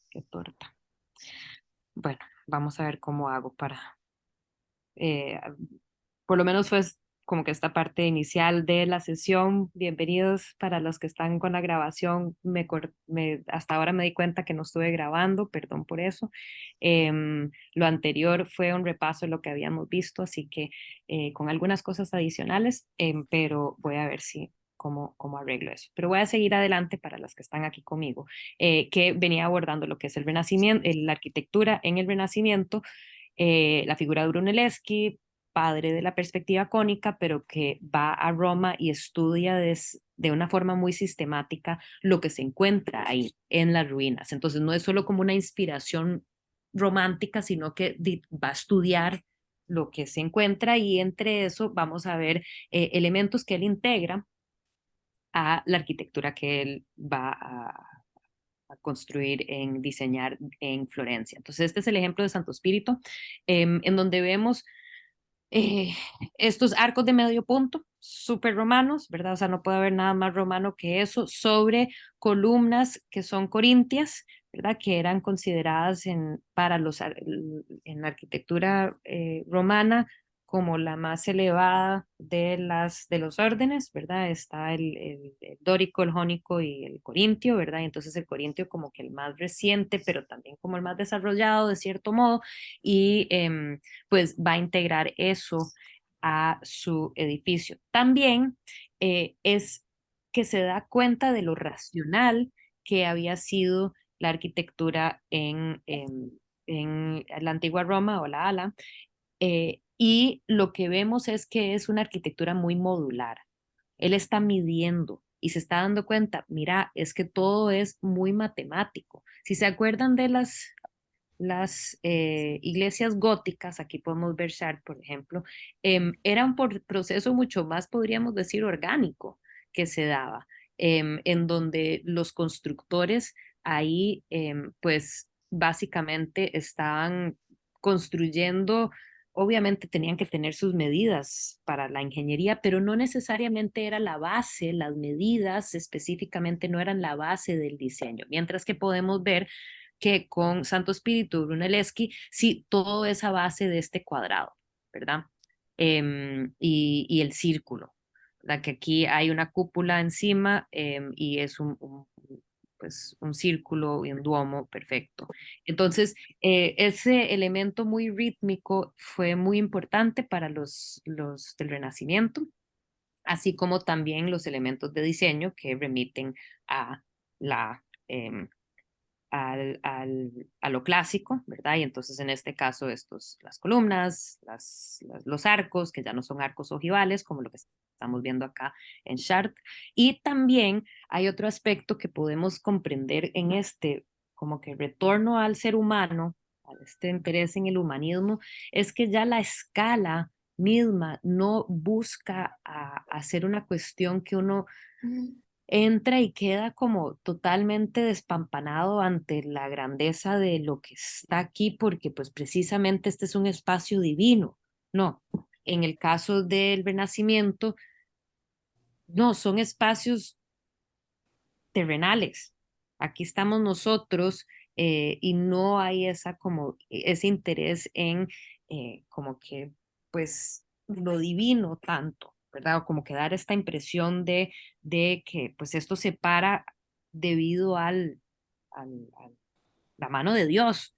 qué torta. Bueno, vamos a ver cómo hago para, eh, por lo menos fue como que esta parte inicial de la sesión. Bienvenidos para los que están con la grabación. Hasta ahora me di cuenta que no estuve grabando, perdón por eso. Lo anterior fue un repaso de lo que habíamos visto, así que con algunas cosas adicionales, pero voy a ver si cómo arreglo eso. Pero voy a seguir adelante para las que están aquí conmigo, que venía abordando lo que es el Renacimiento, la arquitectura en el Renacimiento, la figura de Brunelleschi, padre de la perspectiva cónica, pero que va a Roma y estudia de una forma muy sistemática lo que se encuentra ahí en las ruinas. Entonces no es solo como una inspiración romántica, sino que va a estudiar lo que se encuentra y entre eso vamos a ver elementos que él integra a la arquitectura que él va a construir, en diseñar en Florencia. Entonces, este es el ejemplo de Santo Espíritu, en donde vemos eh, estos arcos de medio punto, súper romanos, ¿verdad? O sea, no puede haber nada más romano que eso, sobre columnas que son corintias, ¿verdad? Que eran consideradas en la arquitectura romana como la más elevada de los órdenes, ¿verdad? Está el dórico, el jónico y el corintio, ¿verdad? Y entonces el corintio como que el más reciente, pero también como el más desarrollado de cierto modo, y pues va a integrar eso a su edificio. También es que se da cuenta de lo racional que había sido la arquitectura en la antigua Roma o la Ala, y lo que vemos es que es una arquitectura muy modular. Él está midiendo y se está dando cuenta, mira, es que todo es muy matemático. Si se acuerdan de las iglesias góticas, aquí podemos ver Chartres, por ejemplo, eran por proceso mucho más, podríamos decir, orgánico que se daba, en donde los constructores ahí, pues básicamente estaban construyendo. Obviamente tenían que tener sus medidas para la ingeniería, pero no necesariamente era la base, las medidas específicamente no eran la base del diseño, mientras que podemos ver que con Santo Espíritu Brunelleschi, sí, todo es a base de este cuadrado, ¿verdad? Y el círculo, ¿verdad? Que aquí hay una cúpula encima, y es pues, un círculo y un duomo perfecto. Entonces, ese elemento muy rítmico fue muy importante para los del Renacimiento, así como también los elementos de diseño que remiten a la em, a lo clásico, ¿verdad? Y entonces en este caso las columnas, los arcos, que ya no son arcos ojivales, como lo que estamos viendo acá en Chartres. Y también hay otro aspecto que podemos comprender en este, como que retorno al ser humano, a este interés en el humanismo, es que ya la escala misma no busca hacer una cuestión que uno entra y queda como totalmente despampanado ante la grandeza de lo que está aquí, porque pues precisamente este es un espacio divino. No, en el caso del Renacimiento, no, son espacios terrenales. Aquí estamos nosotros, y no hay ese interés en como que pues lo divino tanto, ¿verdad? O como que dar esta impresión de que pues esto se para debido a la mano de Dios.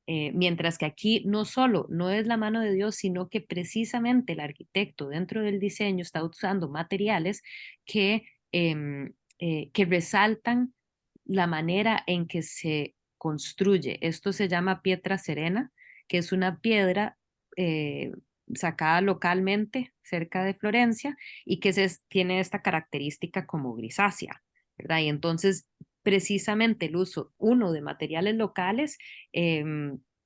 Mientras que aquí no solo no es la mano de Dios, sino que precisamente el arquitecto dentro del diseño está usando materiales que, que resaltan la manera en que se construye. Esto se llama pietra serena, que es una piedra eh, sacada localmente cerca de Florencia y que tiene esta característica como grisácea, ¿verdad? Y entonces, precisamente el uso, uno, de materiales locales,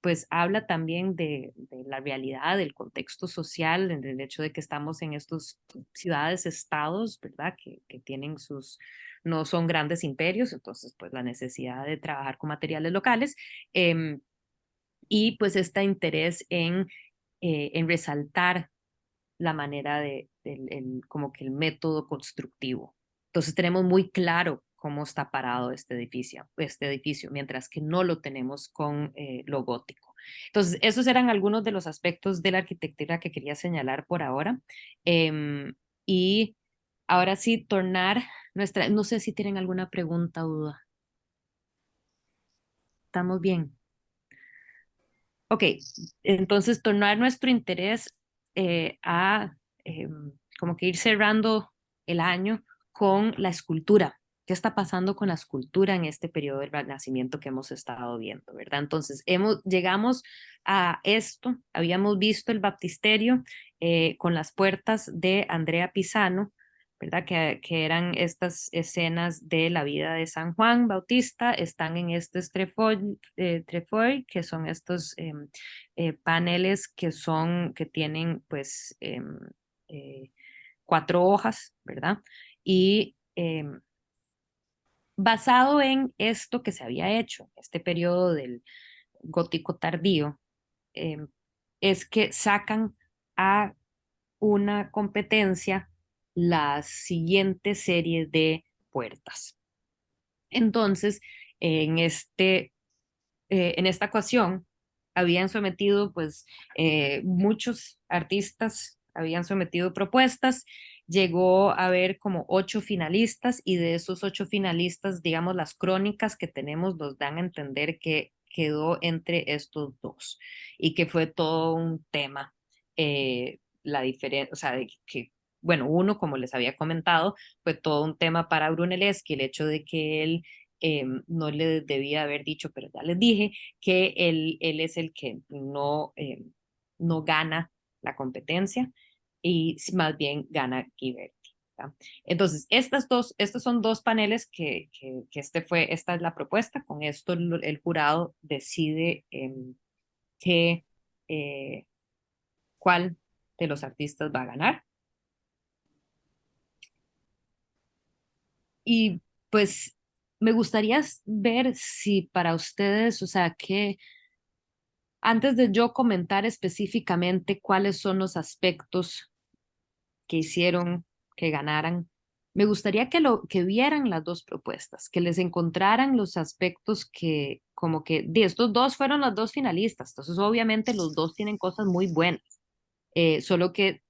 pues habla también de la realidad, del contexto social, del hecho de que estamos en estas ciudades, estados, ¿verdad? Que tienen no son grandes imperios, entonces pues la necesidad de trabajar con materiales locales, eh, y pues este interés en resaltar la manera como que el método constructivo. Entonces tenemos muy claro cómo está parado este edificio, mientras que no lo tenemos con lo gótico. Entonces, esos eran algunos de los aspectos de la arquitectura que quería señalar por ahora. Y ahora sí, tornar nuestra, no sé si tienen alguna pregunta o duda. ¿Estamos bien? Ok, entonces tornar nuestro interés a como que ir cerrando el año con la escultura. ¿Qué está pasando con la escultura en este periodo del Renacimiento que hemos estado viendo, verdad? Entonces, llegamos a esto, habíamos visto el baptisterio con las puertas de Andrea Pisano, ¿verdad? Que eran estas escenas de la vida de San Juan Bautista, están en este trefoil, que son estos paneles que tienen pues eh, 4 hojas, ¿verdad? Y basado en esto que se había hecho, este periodo del gótico tardío, eh, es que sacan a una competencia la siguiente serie de puertas. Entonces, en, este, en esta ocasión, habían sometido, pues, muchos artistas habían sometido propuestas, llegó a haber como 8 finalistas y de esos 8 finalistas, digamos, las crónicas que tenemos nos dan a entender que quedó entre estos dos y que fue todo un tema. La diferencia, o sea, de que, bueno, uno, como les había comentado, fue todo un tema para Brunelleschi, el hecho de que él no le debía haber dicho, pero ya les dije, que él es el que no gana la competencia y más bien gana Ghiberti. ¿Verdad? Entonces, estos son 2 paneles que esta es la propuesta. Con esto el jurado decide que, eh, cuál de los artistas va a ganar. Y pues me gustaría ver si para ustedes, o sea, que antes de yo comentar específicamente cuáles son los aspectos que hicieron que ganaran, me gustaría que vieran las 2 propuestas, que les encontraran los aspectos que, como que, de estos dos fueron los 2 finalistas, entonces obviamente los dos tienen cosas muy buenas, solo que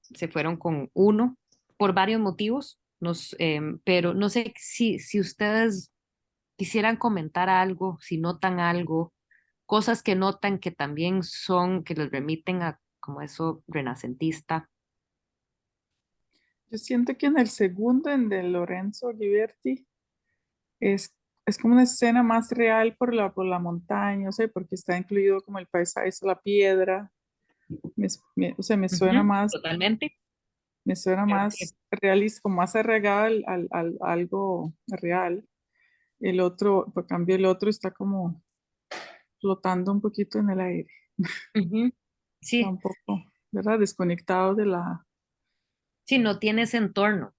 se fueron con uno por varios motivos, pero no sé si ustedes quisieran comentar algo, si notan algo, cosas que notan que también son, que les remiten a como eso renacentista. Yo siento que en el segundo, en de Lorenzo Ghiberti, es, es como una escena más real por la montaña, o sea, porque está incluido como el paisaje, la piedra. O sea, Ujú, totalmente. me suena Creo que más realista, como más arraigado a algo real. El otro, por cambio, el otro está como flotando un poquito en el aire. ujú, Está sí, un poco, ¿verdad? Desconectado de la... sí, no tiene ese entorno,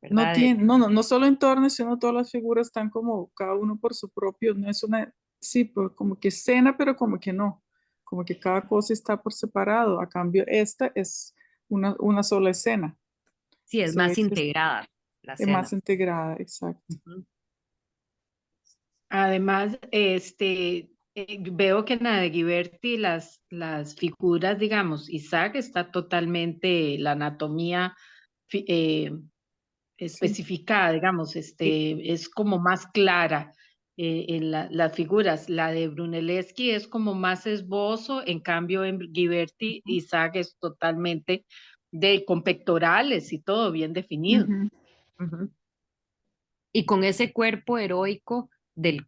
No ¿verdad? tiene, no solo entorno, sino todas las figuras están como cada uno por su propio, no es una, sí, como que escena, pero como que no, como que cada cosa está por separado. A cambio, esta es una sola escena. Sí, es Se más ve que integrada la es más escena. integrada, exacto. Ujú, Además, veo que en la de Ghiberti las figuras, digamos, Isaac está totalmente la anatomía fi- eh, Sí. especificada, digamos, sí, es como más clara en las figuras. La de Brunelleschi es como más esbozo, en cambio en Ghiberti, ujú, Isaac es totalmente con pectorales y todo bien definido. Ujú, ujú. Y con ese cuerpo heroico de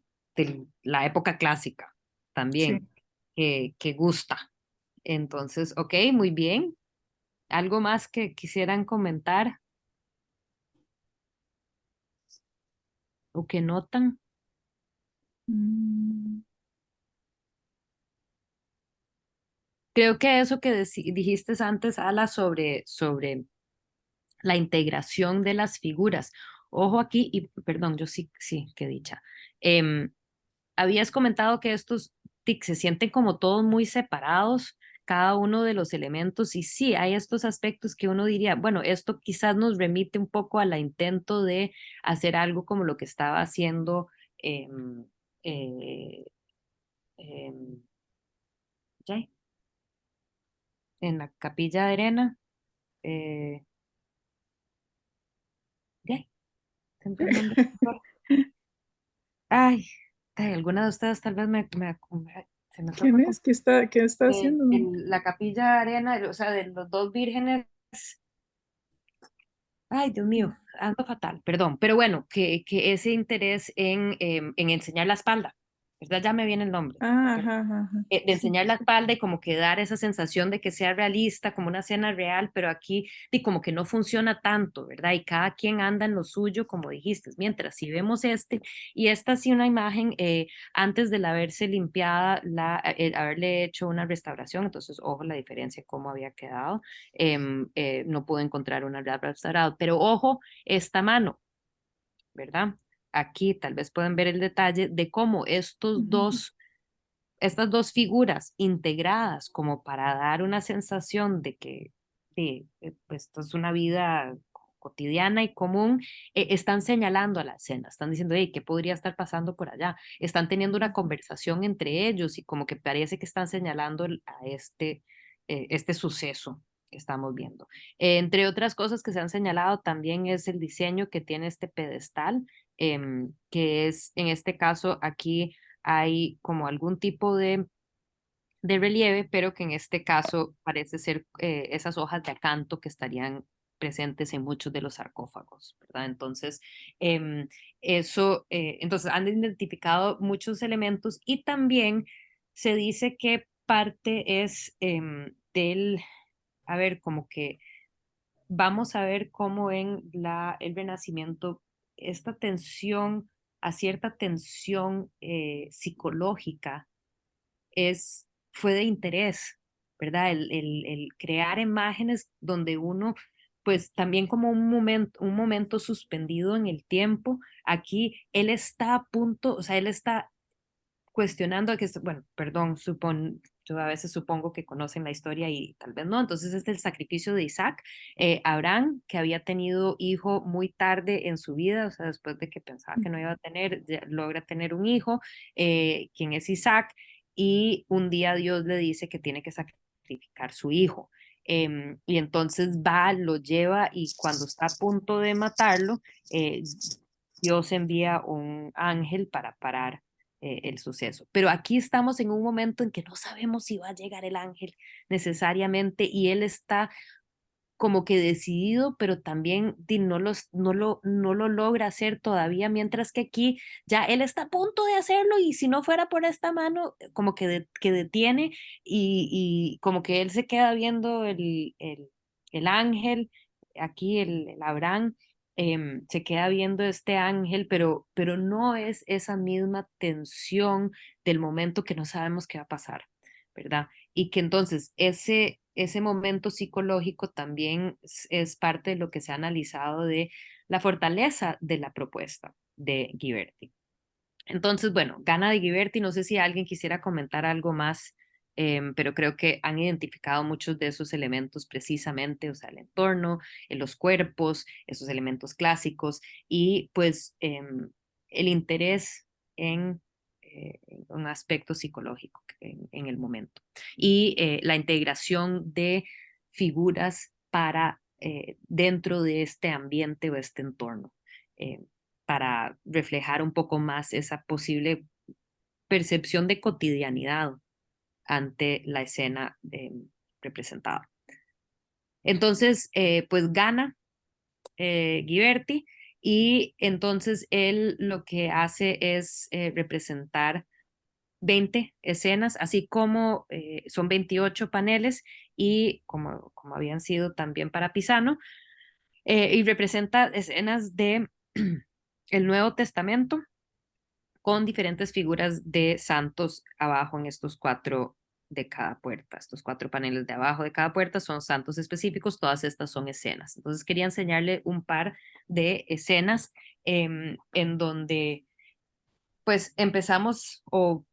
la época clásica sí. también, que gusta. Entonces, ok, muy bien. ¿Algo más que quisieran comentar o que notan? Mm, Creo que eso que dijiste antes, Ala, sobre la integración de las figuras. Ojo aquí, y perdón, yo sí, sí, qué dicha. Habías comentado que estos tics se sienten como todos muy separados. cada uno de los elementos y sí, hay estos aspectos que uno diría, bueno, esto quizás nos remite un poco al intento de hacer algo como lo que estaba haciendo em, eh, em, ya, en la Capilla de Arena. Eh, ya, se me fue el nombre. Ay, alguna de ustedes tal vez se me fue ¿Quién por es? ¿Qué está haciendo? No. la Capilla de Arena, o sea, de los dos vírgenes. Ay, Dios mío, ando fatal, perdón, pero bueno, que ese interés en enseñar la espalda, ¿verdad? Ya me viene el nombre, Ah, ¿verdad? ajá, ajá, ajá. De Sí. enseñar la espalda y como que dar esa sensación de que sea realista, como una escena real, pero aquí y como que no funciona tanto, ¿verdad? Y cada quien anda en lo suyo, como dijiste, mientras si vemos y esta sí una imagen antes de la haberse limpiada, haberle hecho una restauración, entonces ojo la diferencia, cómo había quedado, no pude encontrar una restaurada, pero ojo esta mano, ¿verdad? Aquí tal vez pueden ver el detalle de cómo Ujú. estas dos figuras integradas como para dar una sensación de que pues, esto es una vida cotidiana y común, están señalando a la escena, están diciendo, hey, ¿qué podría estar pasando por allá? Están teniendo una conversación entre ellos y como que parece que están señalando a este suceso que estamos viendo. Entre otras cosas que se han señalado también es el diseño que tiene este pedestal, que es en este caso aquí hay como algún tipo de relieve, pero que en este caso parece ser esas hojas de acanto que estarían presentes en muchos de los sarcófagos, ¿verdad? Entonces, entonces han identificado muchos elementos y también se dice que parte es a ver, como que vamos a ver cómo en el Renacimiento esta tensión, a cierta tensión psicológica fue de interés, ¿verdad? El crear imágenes donde uno, pues también como un momento suspendido en el tiempo, aquí él está a punto, o sea, él está cuestionando que, bueno, perdón, yo a veces supongo que conocen la historia y tal vez no, entonces es el sacrificio de Isaac, Abraham, que había tenido hijo muy tarde en su vida, o sea, después de que pensaba que no iba a tener, logra tener un hijo, quien es Isaac, y un día Dios le dice que tiene que sacrificar su hijo. Y entonces va, lo lleva y cuando está a punto de matarlo, Dios envía un ángel para parar el suceso. Pero aquí estamos en un momento en que no sabemos si va a llegar el ángel necesariamente y él está como que decidido, pero también no lo logra hacer todavía, mientras que aquí ya él está a punto de hacerlo y si no fuera por esta mano, como que detiene y como que él se queda viendo el ángel, aquí el Abraham. Se queda viendo este ángel, pero no es esa misma tensión del momento que no sabemos qué va a pasar, ¿verdad? Y que entonces ese momento psicológico también es parte de lo que se ha analizado de la fortaleza de la propuesta de Ghiberti. Entonces, bueno, gana de Ghiberti, no sé si alguien quisiera comentar algo más, pero creo que han identificado muchos de esos elementos precisamente, o sea, el entorno, los cuerpos, esos elementos clásicos y pues el interés en un aspecto psicológico en el momento y la integración de figuras para dentro de este ambiente o este entorno. Eh, para reflejar un poco más esa posible percepción de cotidianidad ante la escena representada. Entonces, pues gana Ghiberti y entonces él lo que hace es representar 20 escenas, así como son 28 paneles y como habían sido también para Pisano, y representa escenas de el Nuevo Testamento con diferentes figuras de santos abajo en estos cuatro de cada puerta. Estos cuatro paneles de abajo de cada puerta son santos específicos, todas estas son escenas. Entonces quería enseñarle un par de escenas en donde pues empezamos o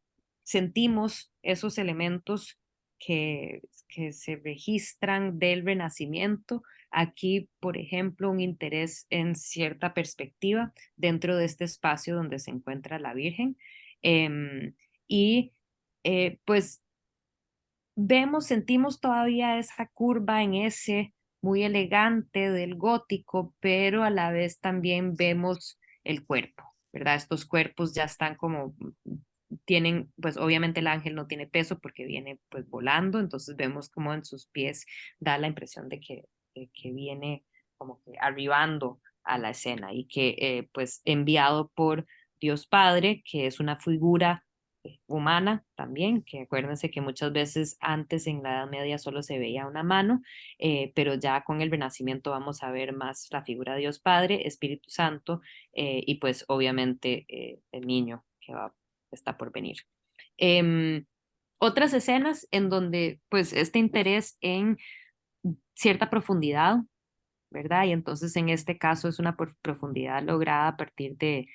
sentimos esos elementos que se registran del Renacimiento. Aquí, por ejemplo, un interés en cierta perspectiva dentro de este espacio donde se encuentra la Virgen. Y pues sentimos todavía esa curva en ese muy elegante del gótico, pero a la vez también vemos el cuerpo, ¿verdad? Estos cuerpos ya están como, tienen, pues obviamente el ángel no tiene peso porque viene pues volando, entonces vemos como en sus pies da la impresión que viene como que arribando a la escena y que pues enviado por Dios Padre, que es una figura humana también, que acuérdense que muchas veces antes en la Edad Media solo se veía una mano, pero ya con el Renacimiento vamos a ver más la figura de Dios Padre, Espíritu Santo y pues obviamente el niño que está por venir. Otras escenas en donde pues este interés en cierta profundidad, ¿verdad? Y entonces en este caso es una profundidad lograda a partir del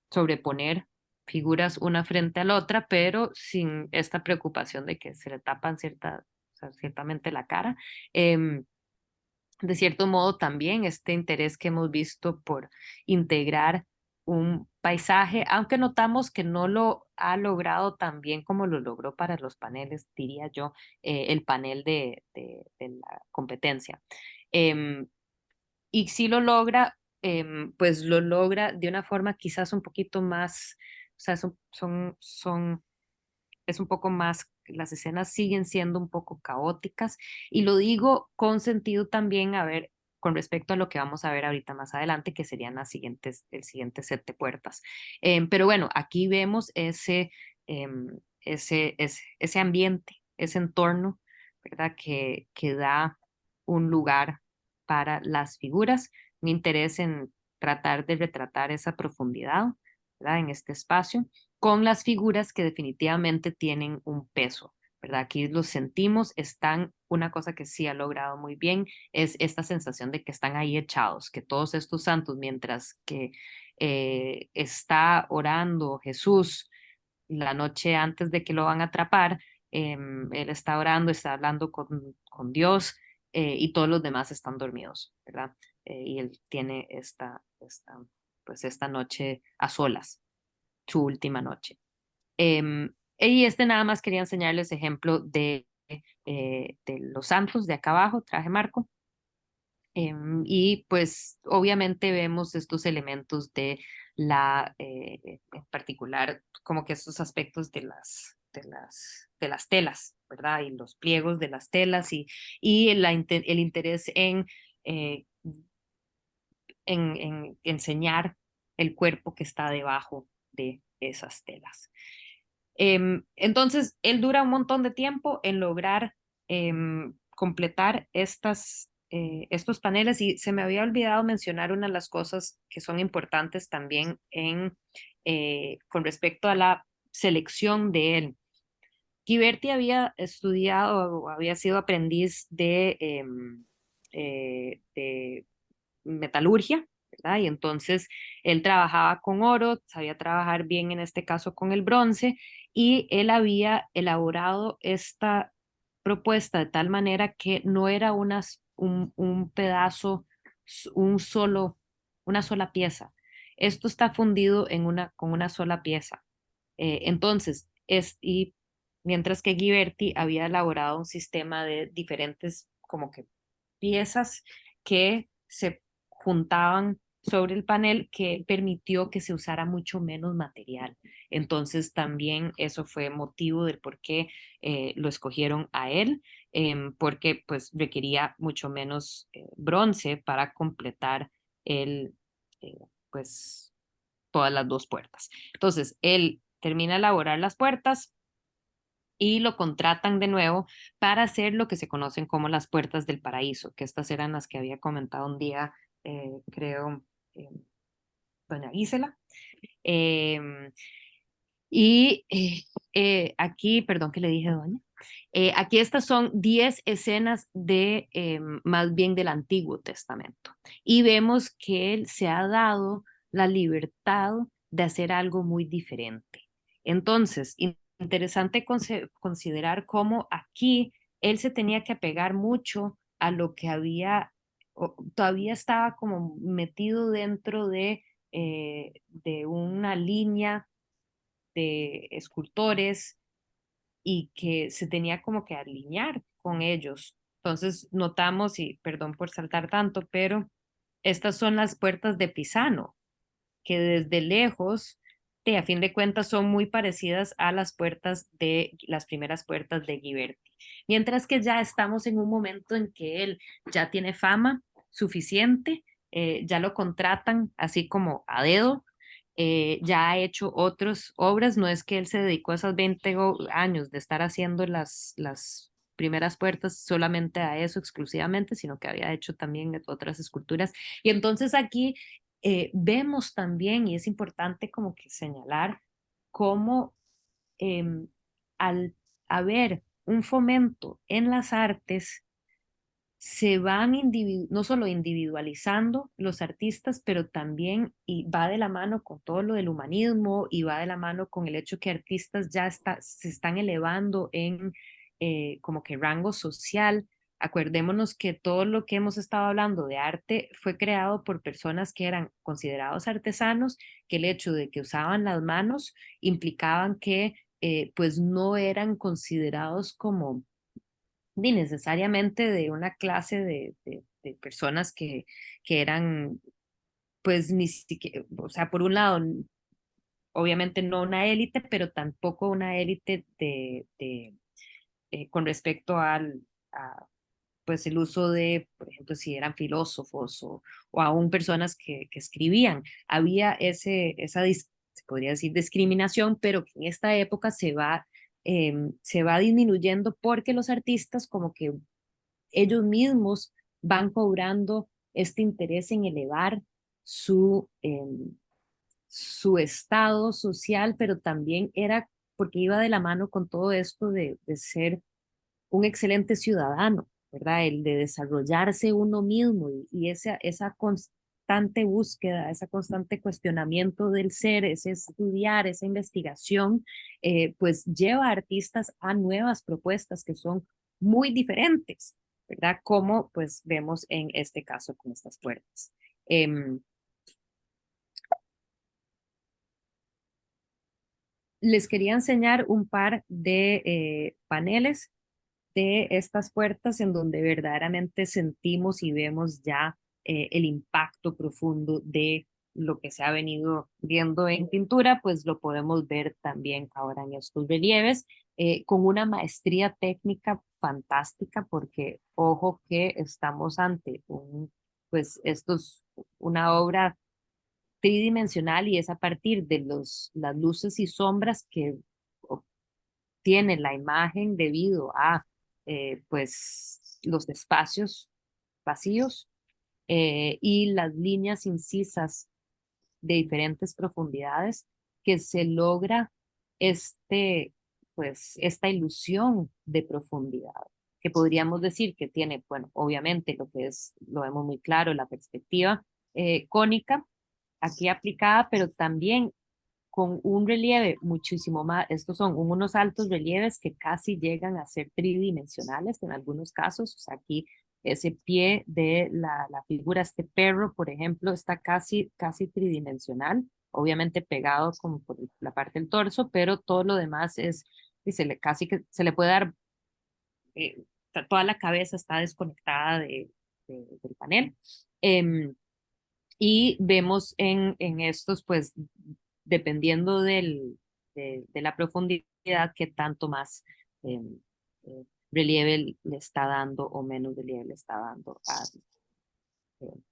sobreponer figuras una frente a la otra, pero sin esta preocupación de que se le tapan o sea, ciertamente la cara. De cierto modo, también este interés que hemos visto por integrar un paisaje, aunque notamos que no lo ha logrado tan bien como lo logró para los paneles, diría yo, el panel de la competencia. Em, y si lo logra, pues lo logra de una forma quizás un poquito más, o sea, es un poco más, las escenas siguen siendo un poco caóticas y lo digo con sentido también, a ver, con respecto a lo que vamos a ver ahorita más adelante, que serían el siguiente set de puertas. Pero bueno, aquí vemos ese ambiente, ese entorno, ¿verdad? Que da un lugar para las figuras, mi interés en tratar de retratar esa profundidad, ¿verdad? En este espacio con las figuras que definitivamente tienen un peso, ¿verdad? Aquí los sentimos, están, una cosa que sí ha logrado muy bien es esta sensación de que están ahí echados, que todos estos santos, mientras que está orando Jesús la noche antes de que lo van a atrapar, él está orando, está hablando con Dios y todos los demás están dormidos, ¿verdad? Y él tiene pues esta noche a solas, su última noche. Y nada más quería enseñarles ejemplo de los santos de acá abajo, traje marco. Y pues obviamente vemos estos elementos de en particular, como que estos aspectos de las telas, ¿verdad? Y los pliegos de las telas y el interés eh, en enseñar el cuerpo que está debajo de esas telas. Entonces, él dura un montón de tiempo en lograr completar estos paneles y se me había olvidado mencionar una de las cosas que son importantes también con respecto a la selección de él. Ghiberti había estudiado o había sido aprendiz de metalurgia, ¿verdad? Y entonces él trabajaba con oro, sabía trabajar bien en este caso con el bronce, y él había elaborado esta propuesta de tal manera que no era un pedazo, un solo, una sola pieza. Esto está fundido con una sola pieza. Y mientras que Ghiberti había elaborado un sistema de diferentes como que piezas que se juntaban sobre el panel que permitió que se usara mucho menos material. Entonces también eso fue motivo del por qué lo escogieron a él, porque pues requería mucho menos bronce para completar el, eh, pues todas las dos puertas. Entonces él termina de elaborar las puertas y lo contratan de nuevo para hacer lo que se conocen como las puertas del paraíso, que estas eran las que había comentado un día, creo, eh, doña Gisela. Eh, aquí, perdón que le dije doña, aquí estas son 10 escenas más bien del Antiguo Testamento. Y vemos que él se ha dado la libertad de hacer algo muy diferente. Entonces, interesante considerar cómo aquí él se tenía que apegar mucho a lo que había, todavía estaba como metido dentro de una línea de escultores y que se tenía como que alinear con ellos. Entonces notamos, y perdón por saltar tanto, pero estas son las puertas de Pisano, que desde lejos, a fin de cuentas, son muy parecidas a las primeras puertas de Ghiberti. Mientras que ya estamos en un momento en que él ya tiene fama suficiente, ya lo contratan así como a dedo, ya ha hecho otras obras, no es que él se dedicó a esos 20 años de estar haciendo las primeras puertas solamente a eso exclusivamente, sino que había hecho también otras esculturas. Y entonces aquí vemos también, y es importante como que señalar, cómo al haber un fomento en las artes, se van no solo individualizando los artistas, pero también y va de la mano con todo lo del humanismo y va de la mano con el hecho que artistas ya se están elevando en como que rango social. Acordémonos que todo lo que hemos estado hablando de arte fue creado por personas que eran considerados artesanos, que el hecho de que usaban las manos implicaban que pues no eran considerados como necesariamente de una clase de personas que eran, pues, ni siquiera, o sea, por un lado, obviamente no una élite, pero tampoco una élite con respecto a, pues, el uso de, por ejemplo, si eran filósofos o aún personas que escribían. Había se podría decir, discriminación, pero que en esta época se va disminuyendo porque los artistas como que ellos mismos van cobrando este interés en elevar su estado social, pero también era porque iba de la mano con todo esto de ser un excelente ciudadano, ¿verdad? El de desarrollarse uno mismo y esa constante búsqueda, ese constante cuestionamiento del ser, ese estudiar, esa investigación, pues lleva a artistas a nuevas propuestas que son muy diferentes, ¿verdad? Como pues vemos en este caso con estas puertas. Les quería enseñar un par de paneles de estas puertas en donde verdaderamente sentimos y vemos ya el impacto profundo de lo que se ha venido viendo en pintura, pues lo podemos ver también ahora en estos relieves, con una maestría técnica fantástica, porque ojo que estamos ante pues una obra tridimensional y es a partir de las luces y sombras que tiene la imagen debido a pues los espacios vacíos y las líneas incisas de diferentes profundidades que se logra esta ilusión de profundidad, que podríamos decir que tiene, bueno, obviamente lo vemos muy claro, la perspectiva cónica aquí aplicada, pero también con un relieve muchísimo más, estos son unos altos relieves que casi llegan a ser tridimensionales en algunos casos, o sea, aquí ese pie de la figura, este perro, por ejemplo, está casi tridimensional, obviamente pegado como por la parte del torso, pero todo lo demás casi que se le puede dar, toda la cabeza está desconectada del panel. Y vemos en estos, pues, dependiendo de la profundidad, que tanto más relieve le está dando o menos relieve le está dando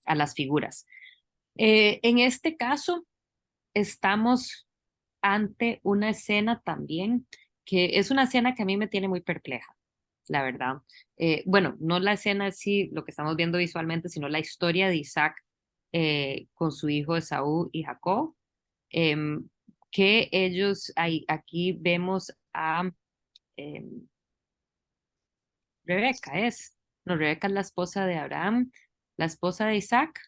a las figuras. En este caso, estamos ante una escena también, que es una escena que a mí me tiene muy perpleja, la verdad. Bueno, no la escena así, lo que estamos viendo visualmente, sino la historia de Isaac con su hijo Esaú y Jacob, em, que ellos, aquí vemos a em, Rebeca, no, Rebeca es la esposa de Abraham, la esposa de Isaac,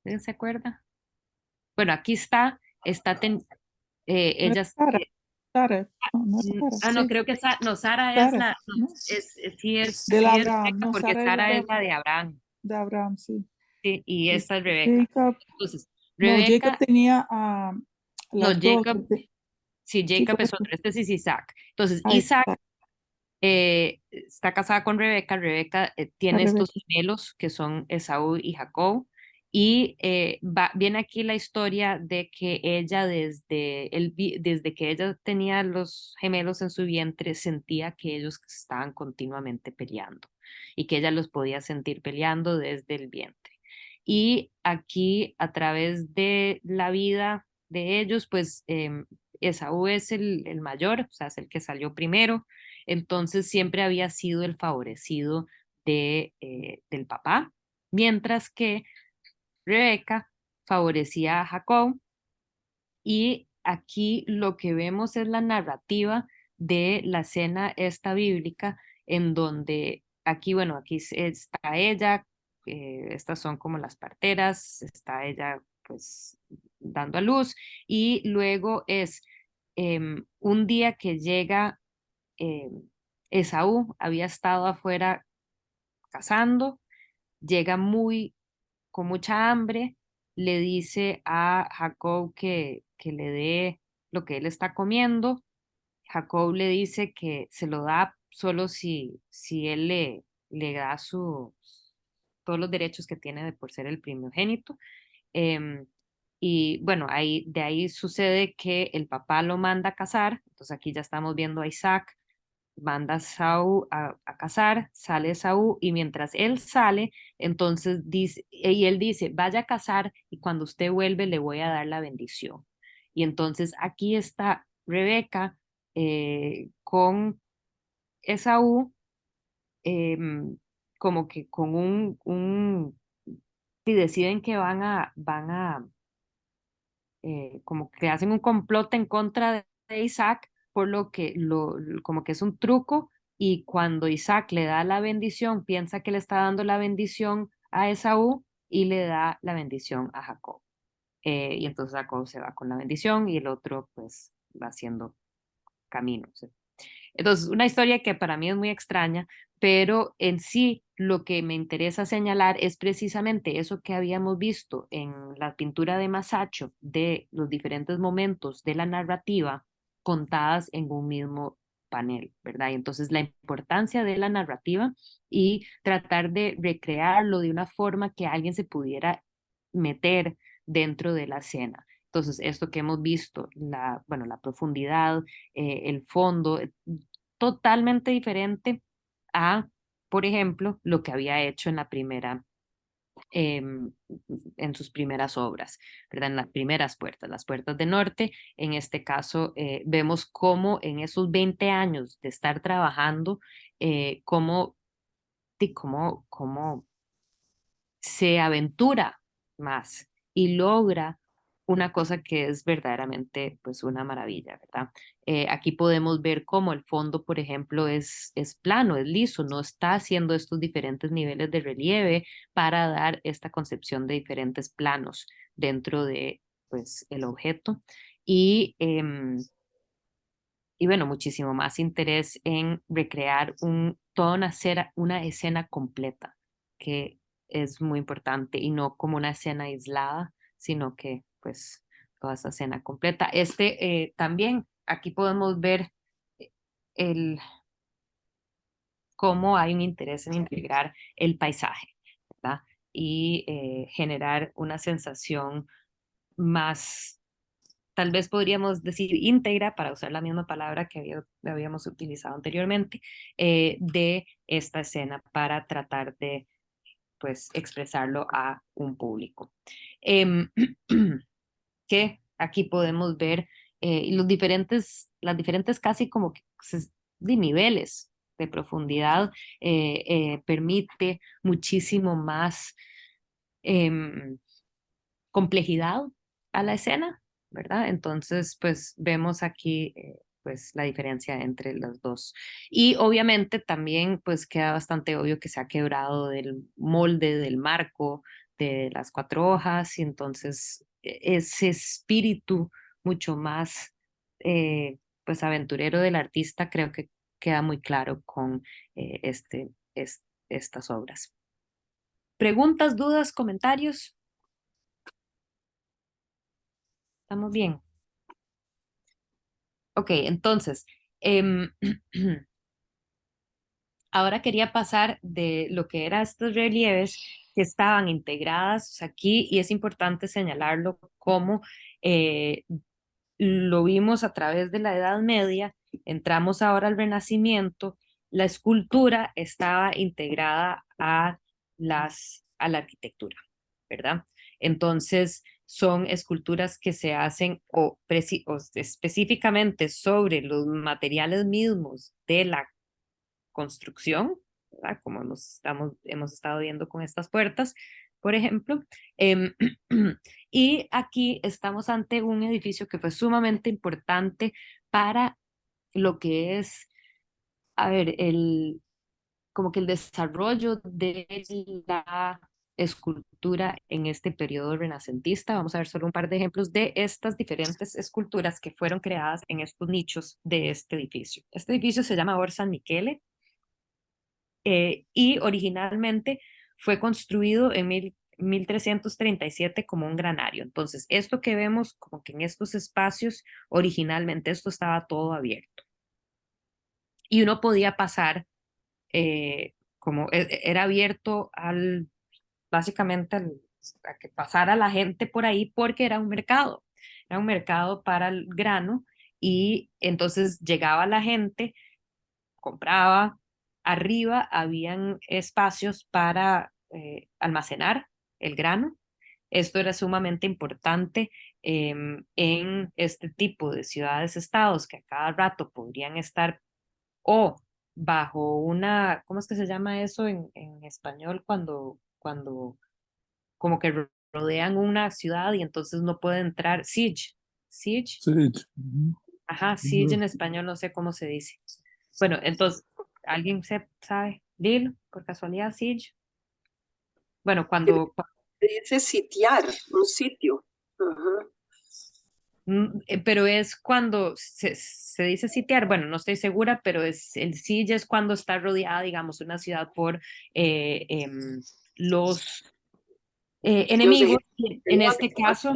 ¿alguien se acuerda? Bueno, aquí está, ella, Sara, Sara, no era Sara, No, sí, creo que no, Sara es Sara, la, no, ¿no? sí Del es Abraham, Rebeca no, porque Sara es Sara es la de Abraham, de Abraham, sí. sí, y Y esta es Rebeca. Jacob, Entonces, no, Jacob Rebeca, tenía a no, las dos, Jacob, sí, sí, Jacob por es eso, otro, este es Isaac. Entonces, ahí Isaac está, está casada con Rebeca. Rebeca la tiene estos Rebeca. gemelos que son Esaú y Jacob. Y viene aquí la historia de que ella desde que ella tenía los gemelos en su vientre sentía que ellos estaban continuamente peleando y que ella los podía sentir peleando desde el vientre. Y aquí a través de la vida de ellos, pues Esaú es el mayor, o sea, es el que salió primero, entonces siempre había sido el favorecido del papá, mientras que Rebeca favorecía a Jacob. Y aquí lo que vemos es la narrativa de la escena esta bíblica, en donde aquí, bueno, aquí está ella, estas son como las parteras, está ella pues dando a luz, y luego es un día que llega eh, Esaú, había estado afuera cazando, llega con mucha hambre, le dice a Jacob que le dé lo que él está comiendo. Jacob le dice que se lo da solo si él le da todos los derechos que tiene por ser el primogénito. Em, y bueno, de ahí sucede que el papá lo manda a cazar. Entonces aquí ya estamos viendo a Isaac, manda a Saúl a cazar, sale Saúl y mientras él sale, entonces dice, y él dice, vaya a cazar y cuando usted vuelve le voy a dar la bendición. Y entonces aquí está Rebeca con Esaú, em, como que con y deciden que como que hacen un complot en contra de Isaac, por lo que como que es un truco, y cuando Isaac le da la bendición, piensa que le está dando la bendición a Esaú y le da la bendición a Jacob. Y entonces Jacob se va con la bendición y el otro pues va haciendo camino. ¿Sí? Entonces, una historia que para mí es muy extraña, pero en sí lo que me interesa señalar es precisamente eso que habíamos visto en la pintura de Masaccio, de los diferentes momentos de la narrativa contadas en un mismo panel, ¿verdad? Y entonces la importancia de la narrativa y tratar de recrearlo de una forma que alguien se pudiera meter dentro de la escena. Entonces, esto que hemos visto, bueno, la profundidad, el fondo, totalmente diferente a, por ejemplo, lo que había hecho em, en sus primeras obras, ¿verdad? En las primeras puertas, las puertas de norte. En este caso, vemos cómo en esos 20 años de estar trabajando, cómo se aventura más y logra una cosa que es verdaderamente pues una maravilla, ¿verdad? Aquí podemos ver cómo el fondo, por ejemplo, es plano, es liso, no está haciendo estos diferentes niveles de relieve para dar esta concepción de diferentes planos dentro de pues el objeto. Y, y bueno, muchísimo más interés en recrear toda una escena completa, que es muy importante, y no como una escena aislada, sino que pues toda esa escena completa. También aquí podemos ver eh, el, cómo hay un interés en integrar el paisaje, ¿verdad? Y generar una sensación más, tal vez podríamos decir íntegra, para usar la misma palabra que habíamos utilizado anteriormente, de esta escena para tratar de pues expresarlo a un público. Em, que aquí podemos ver las diferentes casi como que, de niveles de profundidad, permite muchísimo más em, complejidad a la escena, ¿verdad? Entonces, pues vemos aquí pues la diferencia entre los dos. Y obviamente también pues queda bastante obvio que se ha quebrado del molde, del marco, de las cuatro hojas, y entonces ese espíritu mucho más pues aventurero del artista creo que queda muy claro con estas obras. ¿Preguntas, dudas, comentarios? ¿Estamos bien? Ok, entonces, em, ahora quería pasar de lo que eran estos relieves que estaban integradas aquí, y es importante señalarlo como eh, lo vimos a través de la Edad Media, entramos ahora al Renacimiento, la escultura estaba integrada a a la arquitectura, ¿verdad? Entonces, son esculturas que se hacen o específicamente sobre los materiales mismos de la construcción, ¿verdad? Como hemos estado viendo con estas puertas, por ejemplo. Em, y aquí estamos ante un edificio que fue sumamente importante para lo que es, a ver, como que el desarrollo de la escultura en este periodo renacentista. Vamos a ver solo un par de ejemplos de estas diferentes esculturas que fueron creadas en estos nichos de este edificio. Este edificio se llama Or San Michele, y originalmente fue construido en 1337 como un granario. Entonces, esto que vemos como que en estos espacios, originalmente esto estaba todo abierto. Y uno podía pasar, era abierto básicamente a que pasara la gente por ahí porque era un mercado para el grano, y entonces llegaba la gente, compraba, arriba habían espacios para almacenar el grano. Esto era sumamente importante en este tipo de ciudades-estados que a cada rato podrían estar o bajo una, ¿cómo es que se llama eso en español? Cuando como que rodean una ciudad y entonces no puede entrar, siege, Sí. Ujú. ajá, siege en español no sé cómo se dice. Bueno, entonces, ¿alguien sabe? Dilo, por casualidad, siege. Bueno, Se dice sitiar, un sitio. Ajá. Pero es cuando se dice sitiar, bueno, no estoy segura, pero el siege es cuando está rodeada, digamos, una ciudad por los Los enemigos, y en este ejércitos. caso,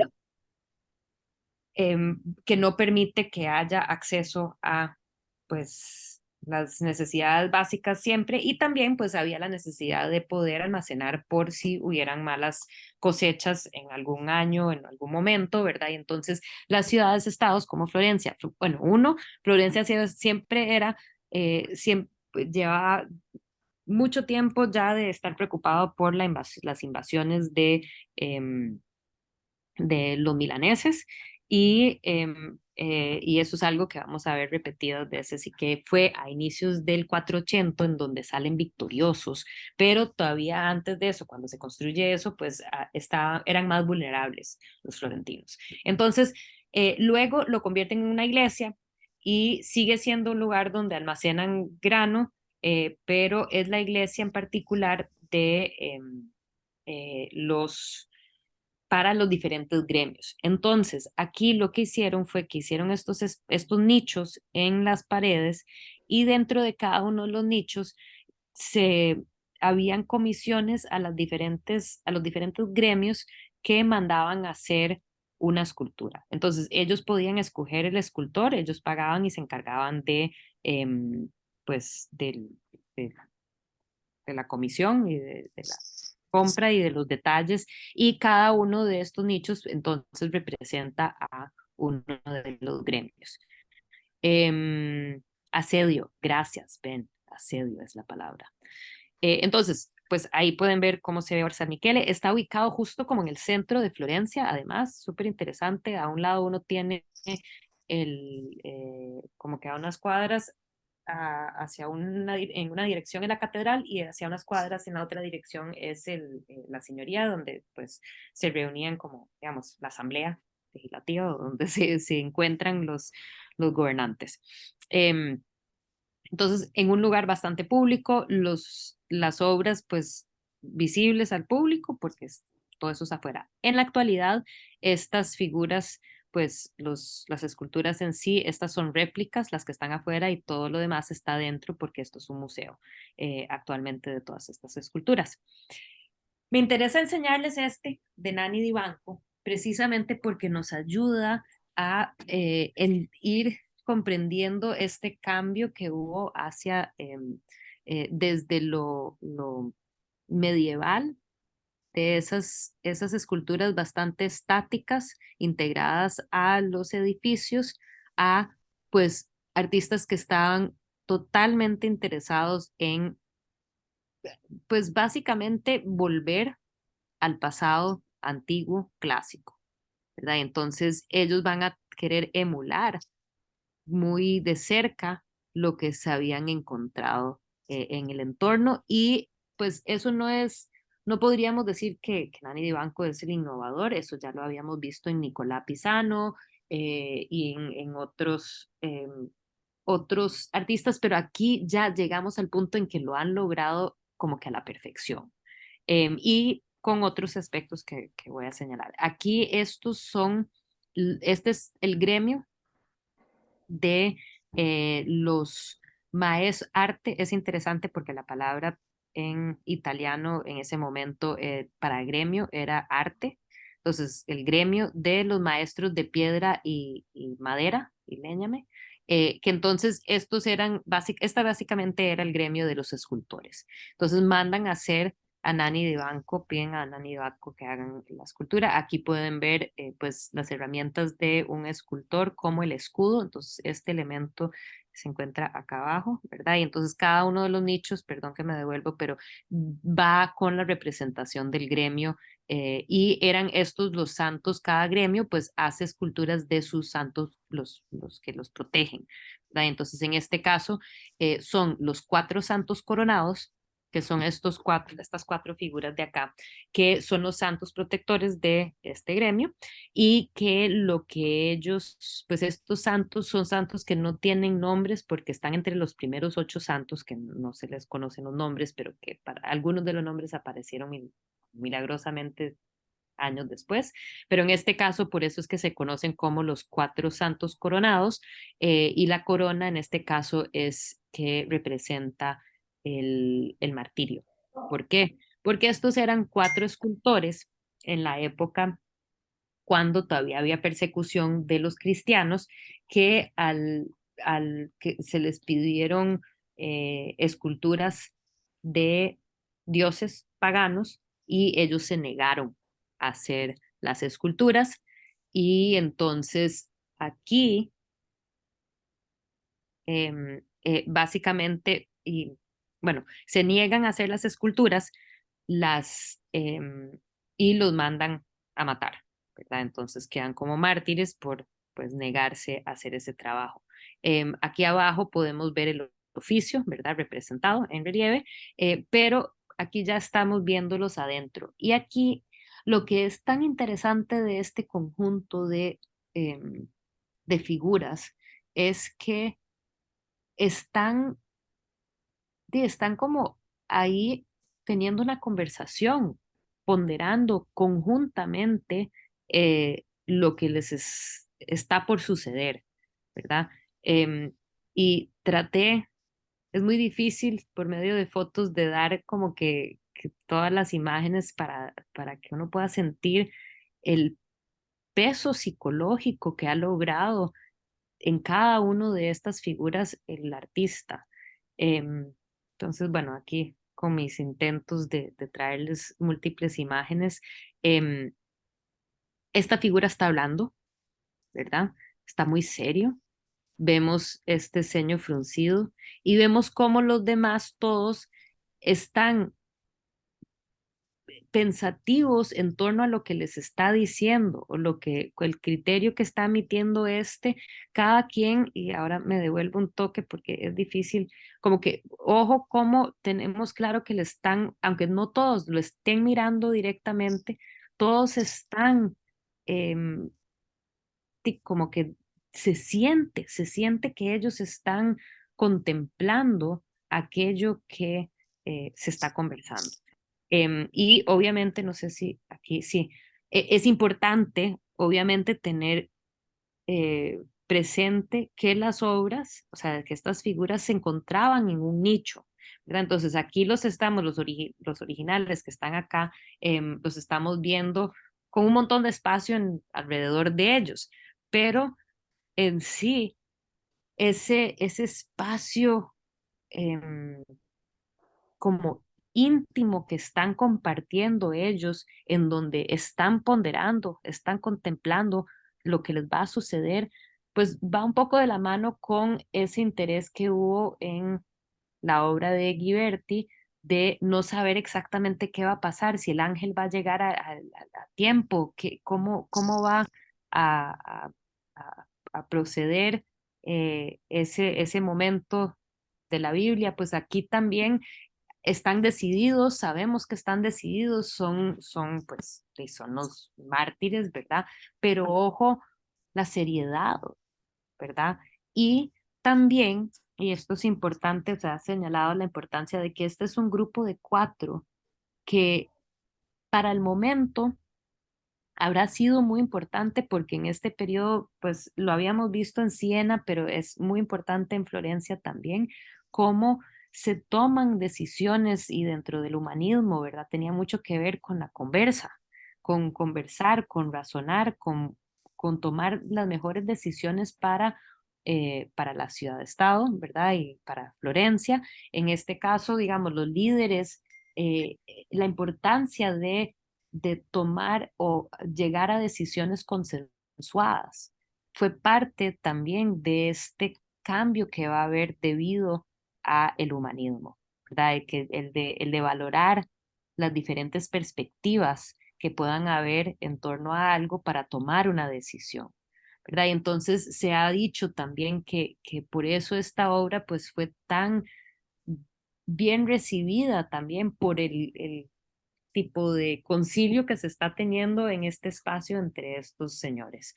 que no permite que haya acceso a, pues, las necesidades básicas siempre, y también pues había la necesidad de poder almacenar por si hubieran malas cosechas en algún año, en algún momento, ¿verdad? Y entonces las ciudades estados como Florencia, bueno, Florencia siempre era, siempre llevaba mucho tiempo ya de estar preocupado por las invasiones de los milaneses, y eso es algo que vamos a ver repetidas veces, y que fue a inicios del 480 en donde salen victoriosos, pero todavía antes de eso, cuando se construye eso, pues eran más vulnerables los florentinos. Entonces, luego lo convierten en una iglesia y sigue siendo un lugar donde almacenan grano, pero es la iglesia en particular los para los diferentes gremios. Entonces, aquí lo que hicieron fue que hicieron estos nichos en las paredes, y dentro de cada uno de los nichos se habían comisiones a a los diferentes gremios que mandaban a hacer una escultura. Entonces, ellos podían escoger el escultor, ellos pagaban y se encargaban pues, de, de la comisión y de la compra y de los detalles, y cada uno de estos nichos entonces representa a uno de los gremios. Asedio, gracias, Ben, asedio es la palabra. Entonces, pues ahí pueden ver cómo se ve San Michele. Está ubicado justo como en el centro de Florencia, además, súper interesante. A un lado uno tiene como que a unas cuadras en una dirección es la catedral, y hacia unas cuadras en la otra dirección es la señoría, donde pues se reunían como, digamos, la asamblea legislativa, donde se encuentran los gobernantes. Entonces, en un lugar bastante público, las obras pues visibles al público, porque todo eso es afuera. En la actualidad, estas figuras pues las esculturas en sí, estas son réplicas, las que están afuera y todo lo demás está dentro porque esto es un museo actualmente de todas estas esculturas. Me interesa enseñarles este de Nani Dibanco, precisamente porque nos ayuda a ir comprendiendo este cambio que hubo hacia, desde lo medieval, de esas esculturas bastante estáticas, integradas a los edificios, a pues artistas que estaban totalmente interesados en, pues básicamente volver al pasado antiguo clásico, ¿verdad? Entonces ellos van a querer emular muy de cerca lo que se habían encontrado en el entorno y pues eso no podríamos decir que Nani Dibanco es el innovador, eso ya lo habíamos visto en Nicolás Pisano y en otros artistas, pero aquí ya llegamos al punto en que lo han logrado como que a la perfección. Y con otros aspectos que voy a señalar. Aquí este es el gremio de los maestros. Arte es interesante porque la palabra en italiano en ese momento para gremio era arte. Entonces, el gremio de los maestros de piedra y madera y léñame, que entonces esta básicamente era el gremio de los escultores. Entonces mandan a hacer a Nani de Banco, piden a Nani de Banco que hagan la escultura. Aquí pueden ver pues las herramientas de un escultor como el escudo, entonces este elemento se encuentra acá abajo, ¿verdad? Y entonces cada uno de los nichos, perdón que me devuelvo, pero va con la representación del gremio y eran estos los santos, cada gremio pues hace esculturas de sus santos, los que los protegen, ¿verdad? Entonces en este caso son los 4 santos coronados, que son estas 4 figuras de acá, que son los santos protectores de este gremio y que lo que ellos, pues estos santos son santos que no tienen nombres porque están entre los primeros 8 santos, que no se les conocen los nombres, pero que para algunos de los nombres aparecieron milagrosamente años después, pero en este caso por eso es que se conocen como los 4 santos coronados y la corona en este caso es que representa el martirio. ¿Por qué? Porque estos eran 4 escultores en la época cuando todavía había persecución de los cristianos que al que se les pidieron esculturas de dioses paganos y ellos se negaron a hacer las esculturas y entonces aquí básicamente y bueno, se niegan a hacer las esculturas y los mandan a matar, ¿verdad? Entonces quedan como mártires por pues negarse a hacer ese trabajo. Aquí abajo podemos ver el oficio, ¿verdad? Representado en relieve, pero aquí ya estamos viéndolos adentro. Y aquí lo que es tan interesante de este conjunto de figuras es que están están como ahí teniendo una conversación, ponderando conjuntamente lo que está por suceder, ¿verdad? Em, y es muy difícil por medio de fotos de dar como que todas las imágenes para que uno pueda sentir el peso psicológico que ha logrado en cada uno de estas figuras el artista. Entonces, bueno, aquí con mis intentos de traerles múltiples imágenes, em, esta figura está hablando, ¿verdad? Está muy serio. Vemos este ceño fruncido y vemos cómo los demás todos están pensativos en torno a lo que les está diciendo o el criterio que está emitiendo cada quien, y ahora me devuelvo un toque porque es difícil, como que, ojo, como tenemos claro que le están, aunque no todos lo estén mirando directamente, todos están em, como que se siente que ellos están contemplando aquello que se está conversando. Y obviamente, no sé si aquí sí, es importante, obviamente, tener presente que las obras, o sea, que estas figuras se encontraban en un nicho, ¿verdad? Entonces aquí los originales que están acá, los estamos viendo con un montón de espacio alrededor de ellos, pero en sí, ese espacio em, como íntimo que están compartiendo ellos, en donde están ponderando, están contemplando lo que les va a suceder, pues va un poco de la mano con ese interés que hubo en la obra de Ghiberti de no saber exactamente qué va a pasar, si el ángel va a llegar a tiempo, cómo va a, a- a proceder ese momento de la Biblia. Pues aquí también están decididos, sabemos que están decididos, pues, son los mártires, ¿verdad? Pero ojo, la seriedad, ¿verdad? Y también, y esto es importante, se ha señalado la importancia de que este es un grupo de 4 que para el momento habrá sido muy importante porque en este periodo, pues lo habíamos visto en Siena, pero es muy importante en Florencia también, cómo se toman decisiones y dentro del humanismo, ¿verdad? Tenía mucho que ver con la conversa, con conversar, con razonar, con tomar las mejores decisiones para la ciudad-estado, ¿verdad? Y para Florencia. En este caso, digamos, los líderes, la importancia de tomar o llegar a decisiones consensuadas. Fue parte también de este cambio que va a haber debido a el humanismo, ¿verdad? El de valorar las diferentes perspectivas que puedan haber en torno a algo para tomar una decisión, ¿verdad? Y entonces se ha dicho también que por eso esta obra pues fue tan bien recibida también por el tipo de concilio que se está teniendo en este espacio entre estos señores,